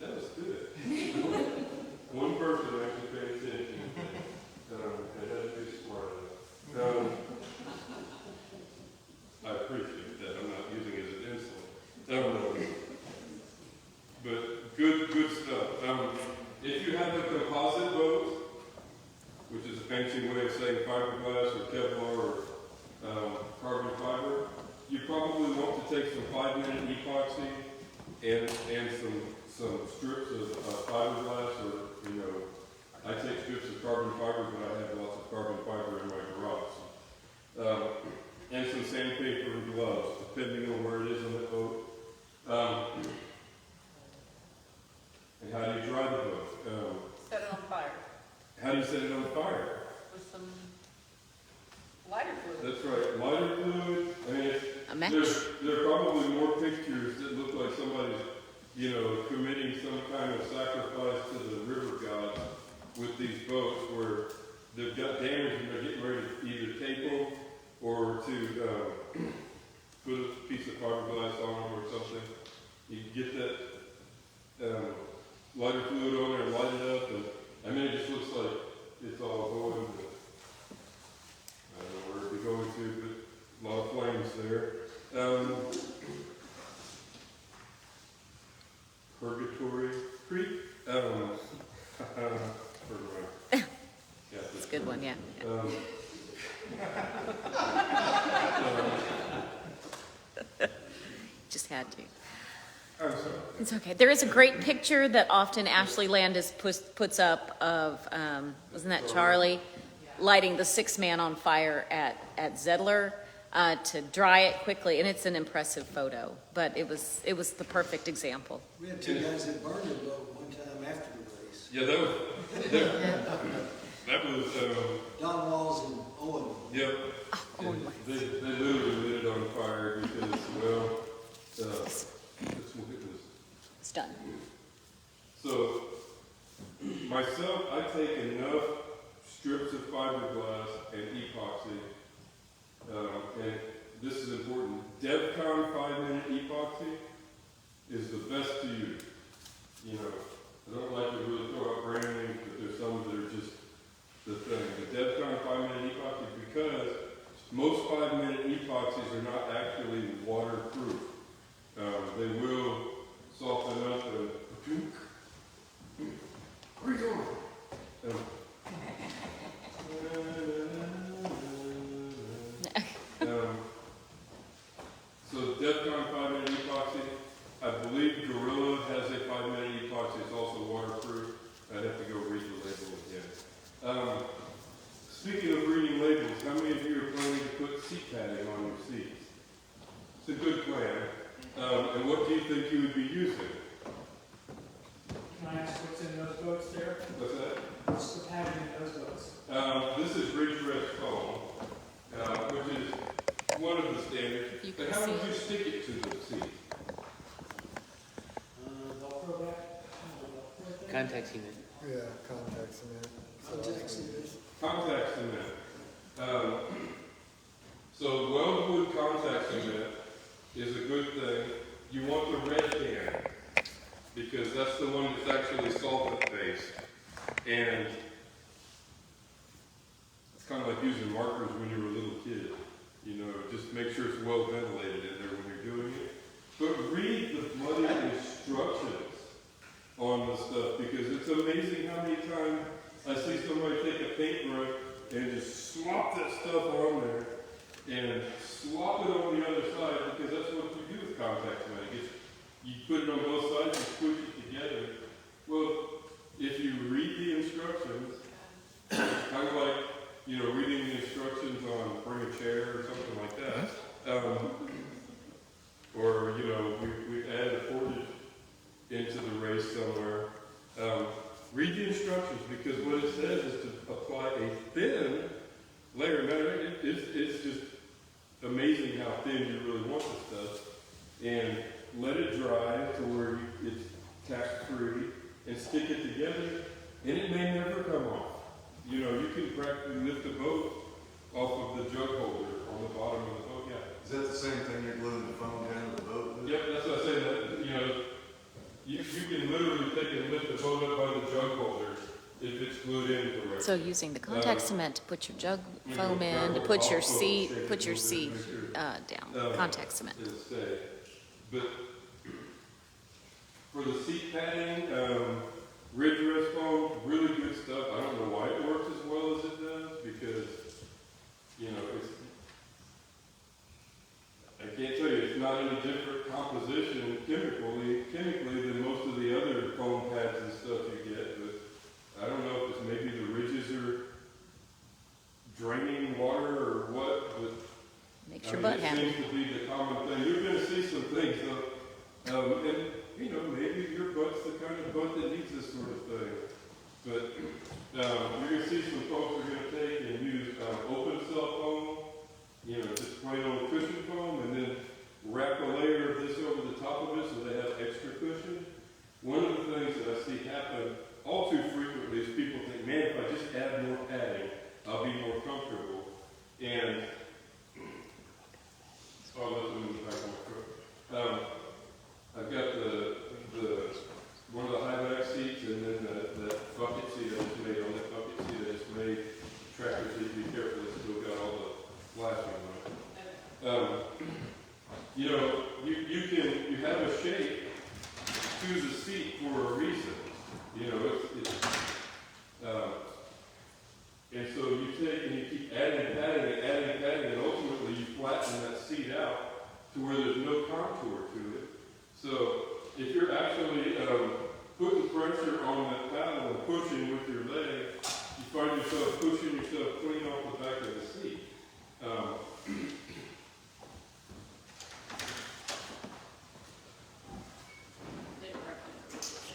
that was good. One person actually paid attention. It had to be smart. I appreciate that. I'm not using it as an insult. But good stuff. If you have a composite boat, which is a fancy way of saying fiberglass or Kevlar or carbon fiber, you probably want to take some 5-minute epoxy and some strips of fiberglass, or, you know, I take strips of carbon fiber, but I have lots of carbon fiber in my garage. And some sandpaper and gloves, depending on where it is on the boat. And how do you dry the boat? Set it on fire How do you set it on fire? with some lighter fluid. That's right, lighter fluid. I mean, A match. there are probably more pictures that look like somebody's, you know, committing some kind of sacrifice to the river gods with these boats where they've got damage and they're getting ready to either tape them or to put a piece of fiberglass on them or something. You get that lighter fluid on there and light it up, and I mean, it just looks like it's all going to, I don't know where it'd be going to, but a lot of flames there. Purgatory Creek? I don't know. It's a good one, yeah. Just had to. I'm sorry. It's okay. There is a great picture that often Ashley Landis puts up of, wasn't that Charlie, lighting the 6-man on fire at Zedler to dry it quickly, and it's an impressive photo. But it was the perfect example. We had 2 guys that burned their boat one time after the race. Yeah, that was, Don Walls and Owen. yep. Oh, They literally lit it on fire because, well, it's it's done. So, myself, I take enough strips of fiberglass and epoxy, and this is important. DevCon 5-minute epoxy is the best to use. You know, I don't like to really throw out brand names, but there's some that are just the thing. The DevCon 5-minute epoxy, because most 5-minute epoxies are not actually waterproof. They will soften up and where are you going? So DevCon 5-minute epoxy, I believe Gorilla has a 5-minute epoxy. It's also waterproof. I'd have to go read the label again. Speaking of reading labels, how many of you are planning to put seat padding on your seats? It's a good plan. And what do you think you would be using? Can I ask what's in those boats there? What's that? What's the pattern in those boats? This is Ridge Rest foam, which is one of the standards. You But can how see would you it. stick it to the seat? Velcro back? Contact cement. Yeah, contact cement. Contact cement. Contact cement. So weldwood contact cement is a good thing. You want the red can because that's the one that's actually solvent-based. And it's kind of like using markers when you were a little kid. You know, just make sure it's well ventilated in there when you're doing it. But read the bloody instructions on the stuff because it's amazing how many times I see somebody take a paintbrush and just slop that stuff on there and slop it on the other side because that's what you do with contact cement. You put it on both sides and squish it together. Well, if you read the instructions, kind of like, you know, reading the instructions on bring a chair or something like that, or, you know, we added a portage into the race somewhere. Read the instructions because what it says is to apply a thin layer. Now, it's just amazing how thin you really want this stuff. And let it dry to where it's tack-free and stick it together, and it may never come off. You know, you can practically lift the boat off of the jug holder on the bottom of the boat. Yeah. Is that the same thing you're gluing the foam down to the boat with? Yep, that's what I say. That, you know, you can literally take and lift the boat up by the jug holder if it's glued in correctly. So using the contact cement to put your jug foam in, to put your seat down, contact cement. It'll stay. But for the seat padding, Ridge Rest foam, really good stuff. I don't know why it works as well as it does because, you know, I can't tell you, it's not any different composition chemically than most of the other foam pads and stuff you get, but I don't know if it's maybe the ridges are draining water or what, but Makes your butt happy. it seems to be the common thing. You're gonna see some things though, and you know, maybe your butt's the kind of butt that needs this sort of thing. But you're gonna see some folks are gonna take and use open cell foam, you know, just plain old cushion foam, and then wrap a layer of this over the top of it so they have extra cushion. One of the things that I see happen all too frequently is people think, man, if I just add more padding, I'll be more comfortable. And let's move back on my truck. I've got the one of the high back seats, and then that bucket seat I just made. On that bucket seat I just made, tractor seat, be careful, it's still got all the flashing on it. You know, you have a shape, choose a seat for a reason. You know, and so you take and you keep adding padding, and ultimately you flatten that seat out to where there's no contour to it. So if you're actually putting pressure on that paddle and pushing with your leg, you find yourself pushing yourself clean off the back of the seat.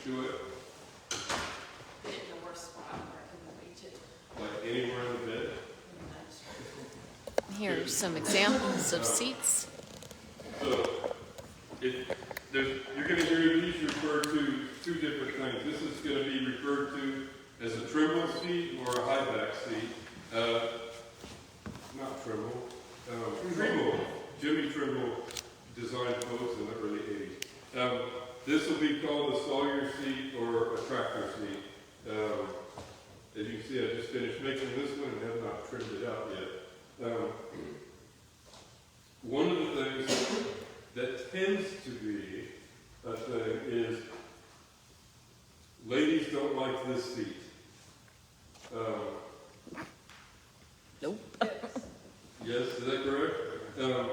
Do it Get in the worst spot where I can reach it. like anywhere in the bed. Here are some examples of seats. So you're going to hear these referred to two different things. This is going to be referred to as a Trimble seat or a high back seat. Not Trimble. Trimble. Jimmy Trimble designed boats in the early 80s. This will be called a Sawyer seat or a tractor seat. As you can see, I just finished making this one and have not trimmed it out yet. One of the things that tends to be a thing is ladies don't like this seat. Nope. Yes, is that correct?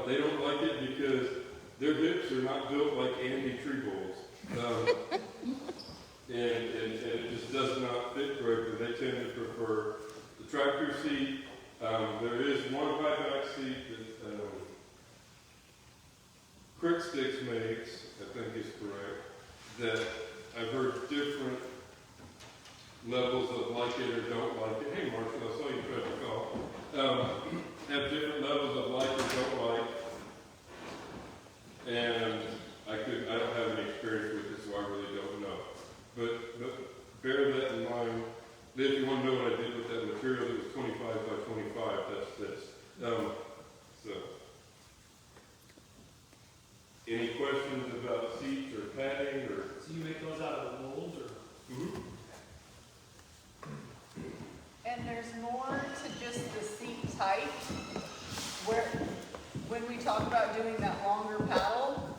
They don't like it because their hips are not built like Andy tree bowls. And it just does not fit correctly. They tend to prefer the tractor seat. There is one high back seat that Crick Sticks makes, I think is correct, that I've heard different levels of like it or don't like it. Hey Marshall, I saw you tried to call. Have different levels of like or don't like. And I don't have any experience with it, so I really don't know. But bear that in mind. If you want to know what I did with that material, it was 25 by 25, that's this. So, any questions about seats or padding or? So you make those out of mold or? Mm-hmm. And there's more to just the seat type, where, when we talk about doing that longer paddle,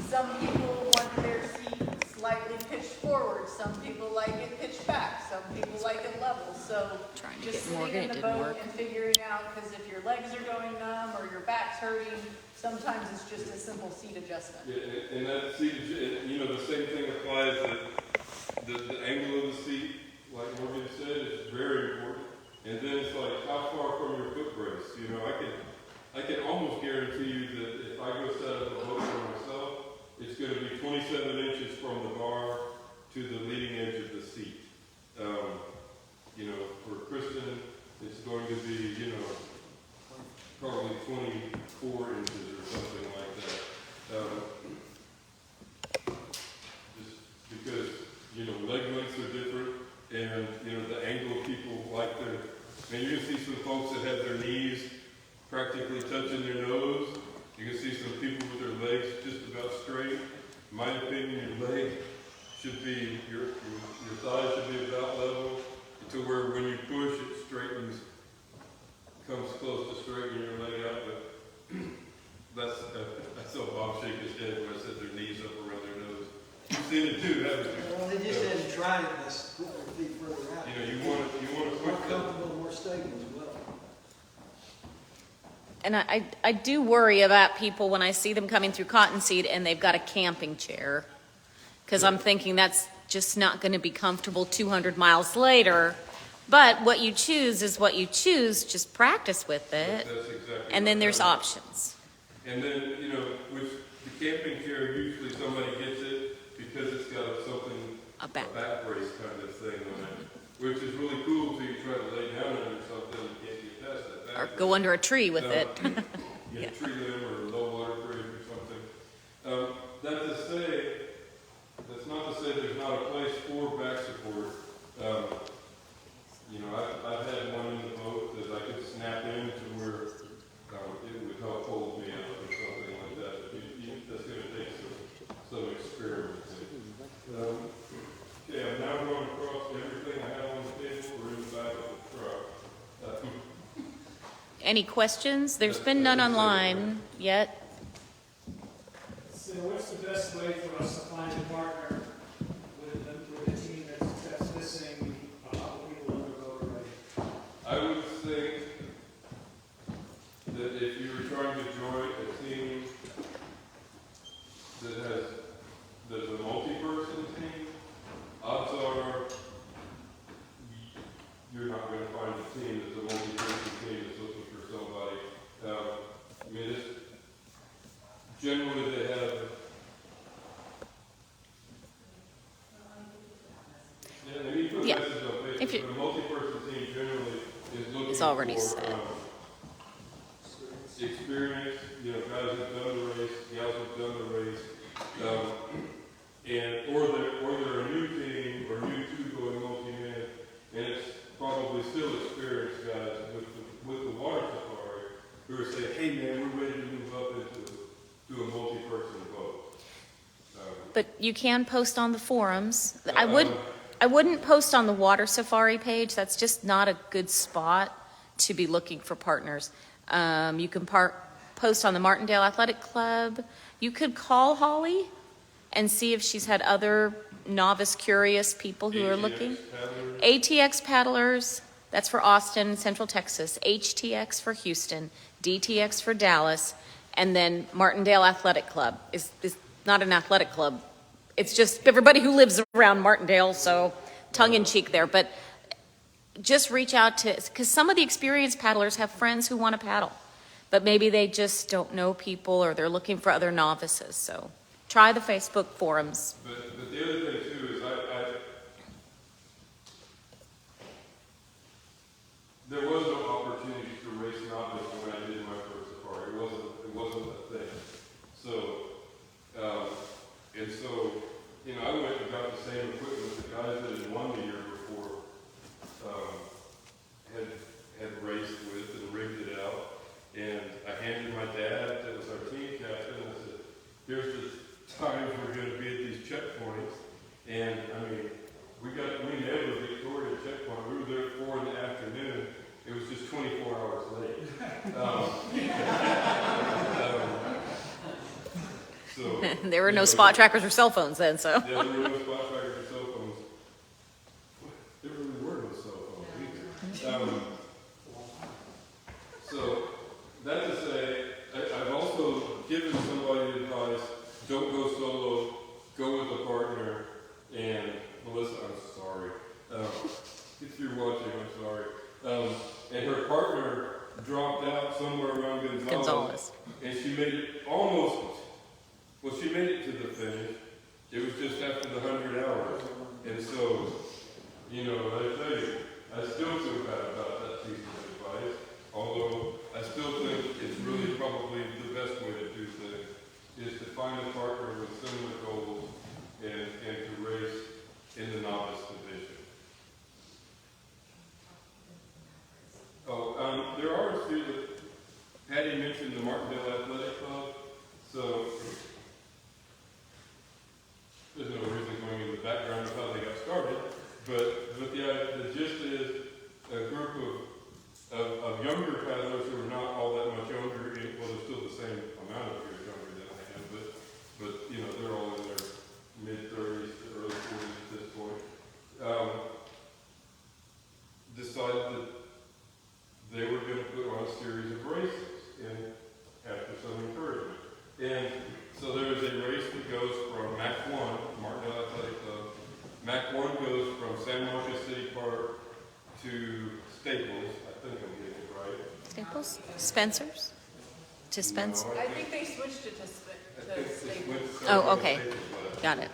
some people want their seat slightly pitched forward, some people like it pitched back, some people like it level, so Trying to just get Morgan, sitting in it the didn't boat work. and figuring out, because if your legs are going numb or your back's hurting, sometimes it's just a simple seat adjustment. Yeah, and that seat, you know, the same thing applies that the angle of the seat, like Morgan said, is very important. And then it's like, how far from your foot brace? You know, I can almost guarantee you that if I go set up a boat for myself, it's going to be 27 inches from the bar to the leading edge of the seat. You know, for Kristen, it's going to be, you know, probably 24 inches or something like that. Just because, you know, leg lengths are different, and, you know, the angle people like their, and you're going to see some folks that have their knees practically touching their nose. You can see some people with their legs just about straight. In my opinion, your leg should be, your thighs should be about level to where when you push, it straightens, comes close to straightening your leg out. But I saw Bob shake his head when I said their knees up around their nose. You've seen it too, haven't you? Well, they just hadn't tried it, let's put their feet further out. You know, you want to More push that. comfortable, more stable as well. And I do worry about people when I see them coming through Cottonseed and they've got a camping chair. Because I'm thinking that's just not going to be comfortable 200 miles later. But what you choose is what you choose. Just practice with it. That's exactly And then right. there's options. And then, you know, with the camping chair, usually somebody gets it because it's got something, A back. brace kind of thing on it, which is really cool until you try to lay down on it or something, you can't get past that back Or brace. go under a tree with No, it. You tree limb or low water grade or something. That's not to say there's not a place for back support. You know, I've had one in the boat that I could snap into where it would help hold me up or something like that. That's going to take some experimenting. Okay, I'm now going across everything I have on the table or in the back of the truck. Any questions? There's been none online yet. So what's the best way for us to find a partner with a team that's missing a couple people on the boat already? I would think that if you were trying to join a team that's a multi-person team, odds are you're not going to find a team that's a multi-person team that's looking for somebody. I mean, generally they have. Yeah, maybe you put a Yeah. message on Facebook, If you- but a multi-person team generally is looking It's already for set. experience, you know, guys who've done the race, gals who've done the race, or they're a new team or new to going multi-man, and it's probably still experienced guys with the water safari who are saying, hey man, we're ready to move up into a multi-person boat. But you can post on the forums. I wouldn't post on the water safari page. That's just not a good spot to be looking for partners. You can post on the Martindale Athletic Club. You could call Holly and see if she's had other novice curious people who are looking. ATX paddlers, that's for Austin, Central Texas. HTX for Houston. DTX for Dallas. And then Martindale Athletic Club is not an athletic club. It's just everybody who lives around Martindale, so tongue-in-cheek there. But just reach out to, because some of the experienced paddlers have friends who want to paddle, but maybe they just don't know people or they're looking for other novices. So try the Facebook forums. But the other thing too is there was no opportunity to race novice when I did my first safari. It wasn't a thing. So you know, I went and got the same equipment the guys that had won the year before had raced with and rigged it out. And I handed my dad, that was our team captain, and I said, here's the times we're going to be at these checkpoints. And I mean, we nailed the Victoria checkpoint. We were there at 4 in the afternoon. It was just 24 hours late. So There were no spot trackers or cell phones then, so. Yeah, there were no spot trackers or cell phones. There really were no cell phones either. So that to say, I've also given somebody advice: don't go solo, go with a partner. And Melissa, I'm sorry. If you're watching, I'm sorry. And her partner dropped out somewhere around Gonzales. And she made it she made it to the finish. It was just after the 100 hours. And so, you know, I tell you, I still feel bad about that piece of advice. Although I still think it's really probably the best way to do things is to find a partner with similar goals and to race in the novice division. There are a few that Patty mentioned the Martindale Athletic Club. So there's no reason going into the background of how they got started, but the gist is a group of younger paddlers who are not all that much younger. Well, they're still the same amount of years younger than I am, but So there is a race that goes from Mac 1, Martindale Athletic Club. Mac 1 goes from San Marcos City Park to Staples. I think I'm getting it right. Staples? Spencer's? To Spencer? I think they switched it to I think it's Staples. Oh, okay. Got it.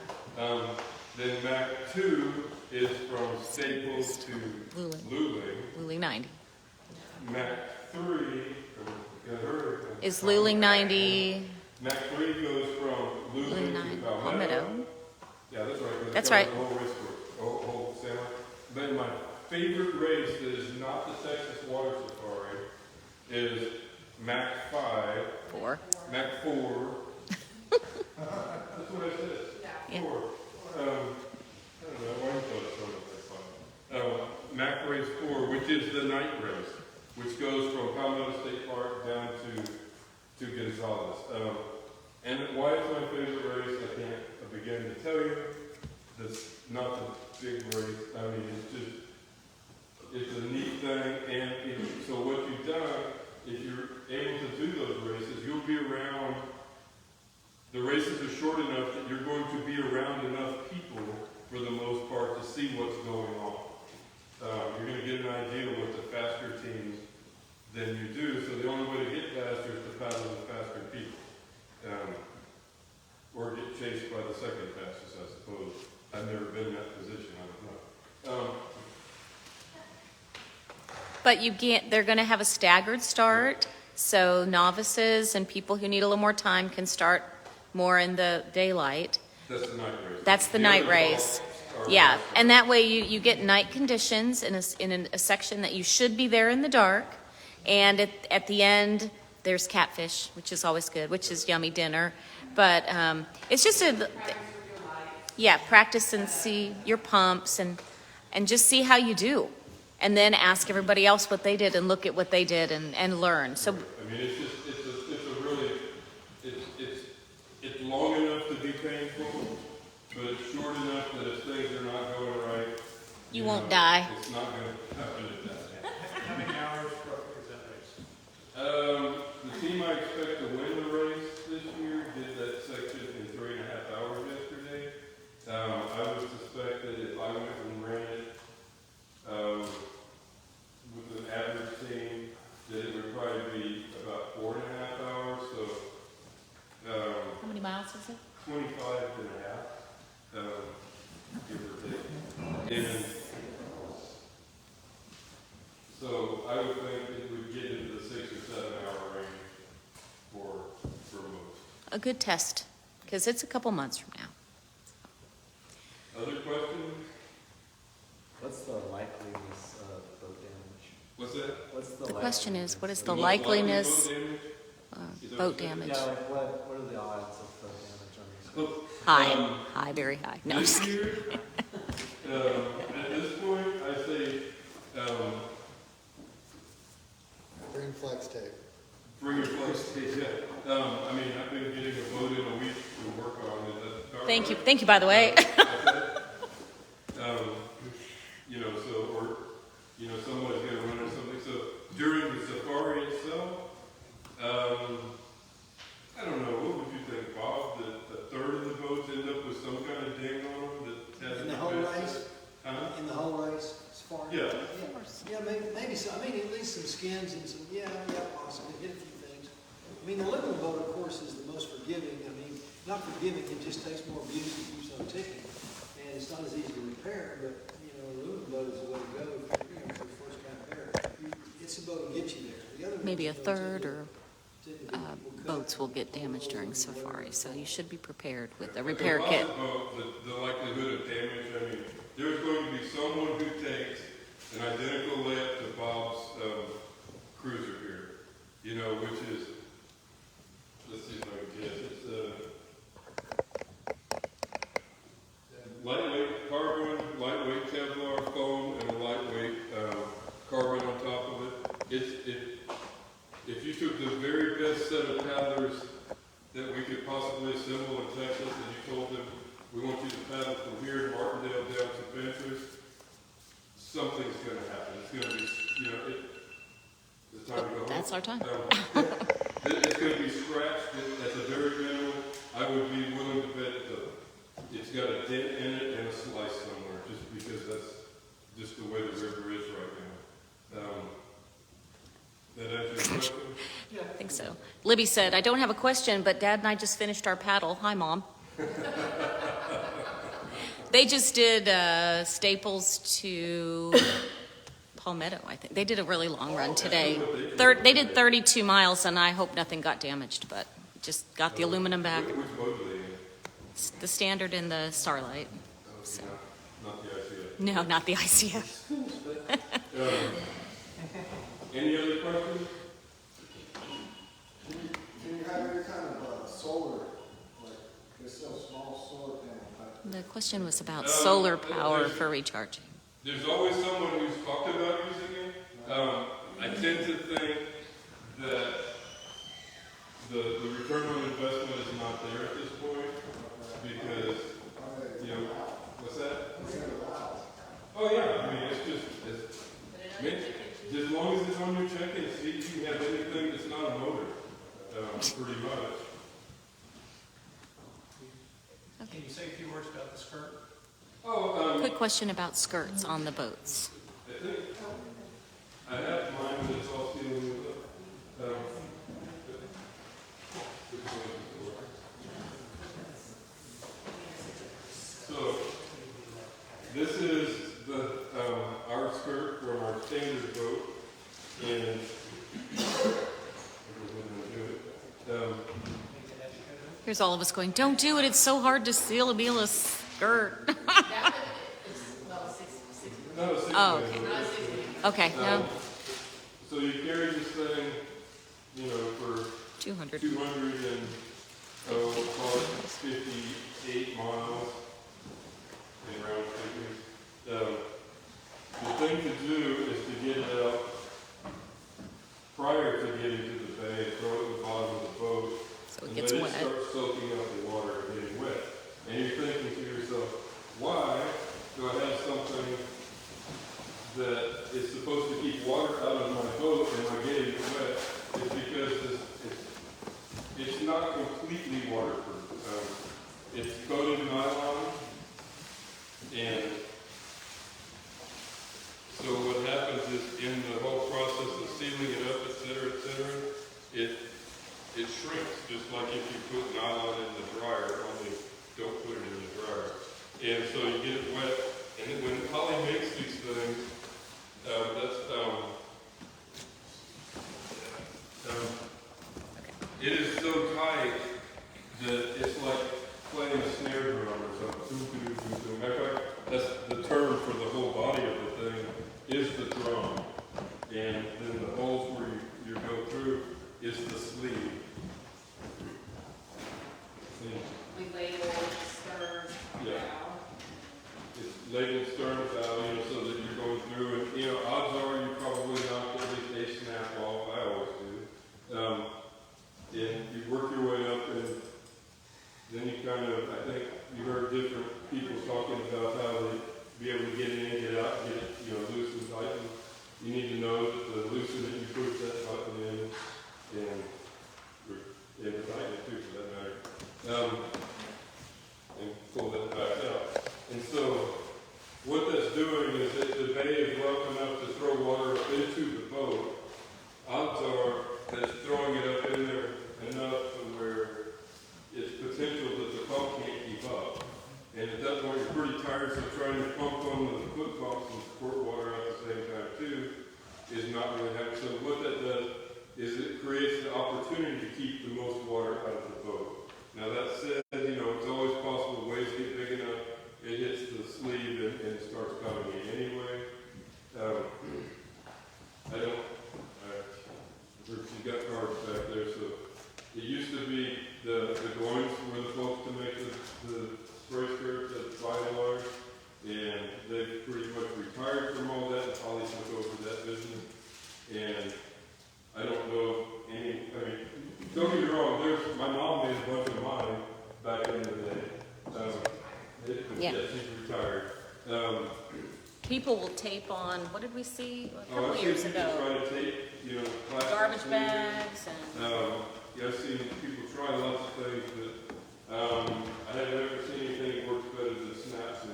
Then Mac 2 is from Staples to Luling. Luling. Luling 90. Mac 3 Is Luling 90? Mac 3 goes from Luling Luling 9. to Palmetto. Palmetto. Yeah, that's right. 'cause That's it covers right. The whole race course, whole semi. Then my favorite race that is not the Texas Water Safari is Mac 5. 4. Mac 4. That's what I said. Yeah. 4. I don't know why you thought it sounded like fun. Mac Race 4, which is the night race, which goes from Palmetto State Park down to Gonzales. And why it's my favorite race, I can't begin to tell you. That's not the big race. I mean, it's a neat thing. And so what you've done, if you're able to do those races, you'll be around. The races are short enough that you're going to be around enough people for the most part to see what's going on. You're going to get an idea of what the faster teams than you do. So the only way to get faster is to paddle the faster people. Or get chased by the second fastest, I suppose. I've never been in that position, I don't know. But they're going to have a staggered start, so novices and people who need a little more time can start more in the daylight. That's the night race. That's the night race. Yeah, and that way you get night conditions in a section that you should be there in the dark. And at the end, there's catfish, which is always good, which is yummy dinner. But it's just practice and see your pumps and just see how you do. And then ask everybody else what they did and look at what they did and learn. So I mean, it's long enough to be painful, but it's short enough that if things are not going right, you won't die. It's not going to happen at that. How many hours roughly is that race? The team I expect to win the race this year did that section in 3.5 hours yesterday. I would suspect that if I went and ran it with an average team, that it would probably be about 4.5 hours. So How many miles is it? 25.5, give or take. And so I would think it would get into the 6 or 7 hour range for most. A good test, because it's a couple months from now. Other questions? What's the likeliness of boat damage? What's that? What's the The question is, what is the Most likely likeliness boat damage? boat damage? Yeah, like what are the odds of boat damage on these? High, very high. No, I'm just This kidding. year, at this point, I say Bring flex tape. bring your flex tape. Yeah. I mean, I've been getting a boat in a week to work on it. That's about Thank you. right. Thank you, by the way. Someone's going to run or something. So during the safari itself, I don't know, what would you think, Bob? That a third of the boats end up with some kind of ding on them that hasn't In the whole been race? fixed? Huh? In the whole race, as far as? Yeah. Yeah, maybe so. I mean, at least some skins and some, possibly, hit a few things. I mean, the aluminum boat, of course, is the most forgiving. I mean, not forgiving, it just takes more abuse to keep on ticking. And it's not as easy to repair, but, aluminum boat is the way to go for the first kind of repair. It's the boat to get you there. The other Maybe a boats third or cut. boats will get damaged during safari, so you should be prepared with a But repair the kit. lots of boats, the likelihood of damage, I mean, there's going to be someone who takes an identical layup to Bob's cruiser here, which is, let's see if I can guess, it's lightweight carbon, lightweight Kevlar foam, and a lightweight carbon on top of it. If you took the very best set of paddlers that we could possibly assemble in Texas, and you told them, we want you to paddle from here in Martindale down to Ventures, something's going to happen. It's going to be, it's time to go home. That's our time. It's going to be scratched at the very minimum. I Libby said, I don't have a question, but Dad and I just finished our paddle. Hi, Mom. They just did Staples to Palmetto, I think. They did a really long run today. They did 32 miles, and I hope nothing got damaged, but just got the aluminum back. Which boat are they in? It's the Standard and the Starlight. So. Not the ICF. No, not the ICF. Any other questions? Can you have any kind of solar, like, they sell small solar panel type? The question was about solar power for recharging. There's always someone who's talked about using it. I tend to think that the return on investment is not there at this point because, you know, what's that? Oh yeah, I mean, as long as it's on your check-in sheet, you can have anything that's not a motor, pretty much. Can you say a few words about the skirt? Quick question about skirts on the boats. I think I have mine, but it's all sealed with so this is our skirt from our standard boat, and Here's all of us going, don't do it. It's so hard to seal a skirt. Oh, okay. Okay, no. So you carry this thing, you know, for 200. 58 miles in round figures. The thing to do is to get it out prior to getting to the bay and throw it in the bottom of the boat. So it gets wet. And then it starts soaking up the water and getting wet. And you're thinking to yourself, why do I have something that is supposed to keep water out of my boat and I'm getting it wet? It's because it's not completely waterproof. It's coated nylon, and so what happens is in the whole process of sealing it up, et cetera, it shrinks, just like if you put nylon in the dryer, only don't put it in the dryer. And so you get it wet, and when Holly makes these things, it is so tight that it's like playing a snare drum or something. Matter of fact, that's the term for the whole body of the thing is the drum. And then the holes where you go through is the sleeve. We label stern, Yeah. bow. It's labeled stern bow, you know, so that you're going through, and, you know, odds are you probably knocked at least a snap off. I always do. And you work your way up, and then you kind of, I think you heard different people talking about how they be able to get in, get out, get it, you know, loose and tight. And you need to know that the looser that you push that button in, and tighten it too, for that matter. And pull that back out. And so, what that's doing is that the bay is rough enough to throw water up into the boat. Odds are that it's throwing it up in there enough to where it's potential that the pump can't keep up. And at that point, you're pretty tired, so trying to pump on the foot pumps and squirt water out at the same time, too, is not really happening. So what that does is it creates the opportunity to keep the most water out of the boat. Now, that said, you know, it's always possible waves get big enough, it hits the sleeve and it starts coming in anyway. She's got cards back there, so it used to be the groins were the folks to make the spray skirts at by and large, and they've pretty much retired from all that, and Holly took over that business, and I don't know any, I mean, don't get me wrong, my mom made a bunch of mine back in the day. Yeah. She's retired. People will tape on, what did we see a couple I've years seen people ago? try to tape, you know, plastic Garbage sleeves. bags and... Yeah, I've seen people try lots of things, but I have never seen anything that works better than snaps and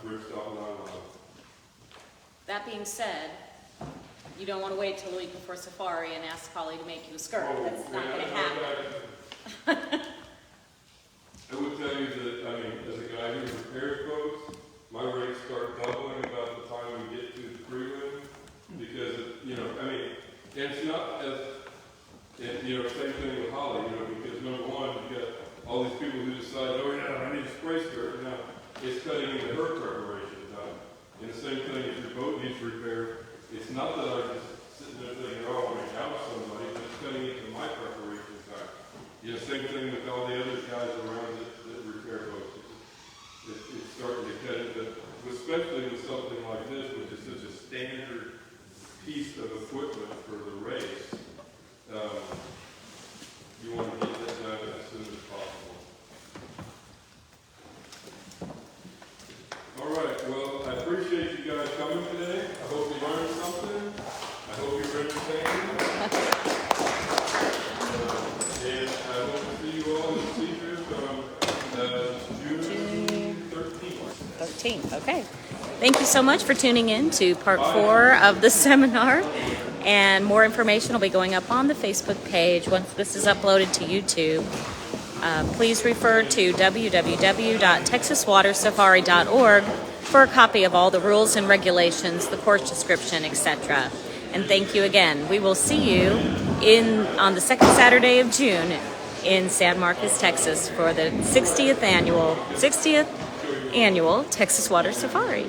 ripstop nylon. That being said, You don't want to wait till the week before safari and ask Polly to make you a skirt. Oh, That's not yeah, going to happen. I would tell you that, I mean, as a guy who repairs boats, my rates start doubling about the time we get to the prelim, because, you know, I mean, and it's not as, and, you know, same thing with Holly, you know, because number one, you got all these people who decide, oh yeah, I need a spray skirt, now it's cutting into her preparation time. And the same thing, if your boat needs repair, it's not that I just sitting there thinking, oh, I want to help somebody, but it's cutting into my preparation time. You know, same thing with all the other guys around that repair boats. It's starting to cut into, especially with something like this, which is such a standard piece of equipment for the race. You want to get that done as soon as possible. All right, well, I appreciate you guys coming today. I hope you learned something. I hope you're entertained. And I hope to see you all in the Cedars on June 13th. 13th, okay. Thank you so much for tuning in to part 4 of the seminar. And more information will be going up on the Facebook page once this is uploaded to YouTube. Please refer to www.texaswatersafari.org for a copy of all the rules and regulations, the course description, etc. And thank you again. We will see you on the second Saturday of June in San Marcos, Texas for the 60th annual Texas Water Safari.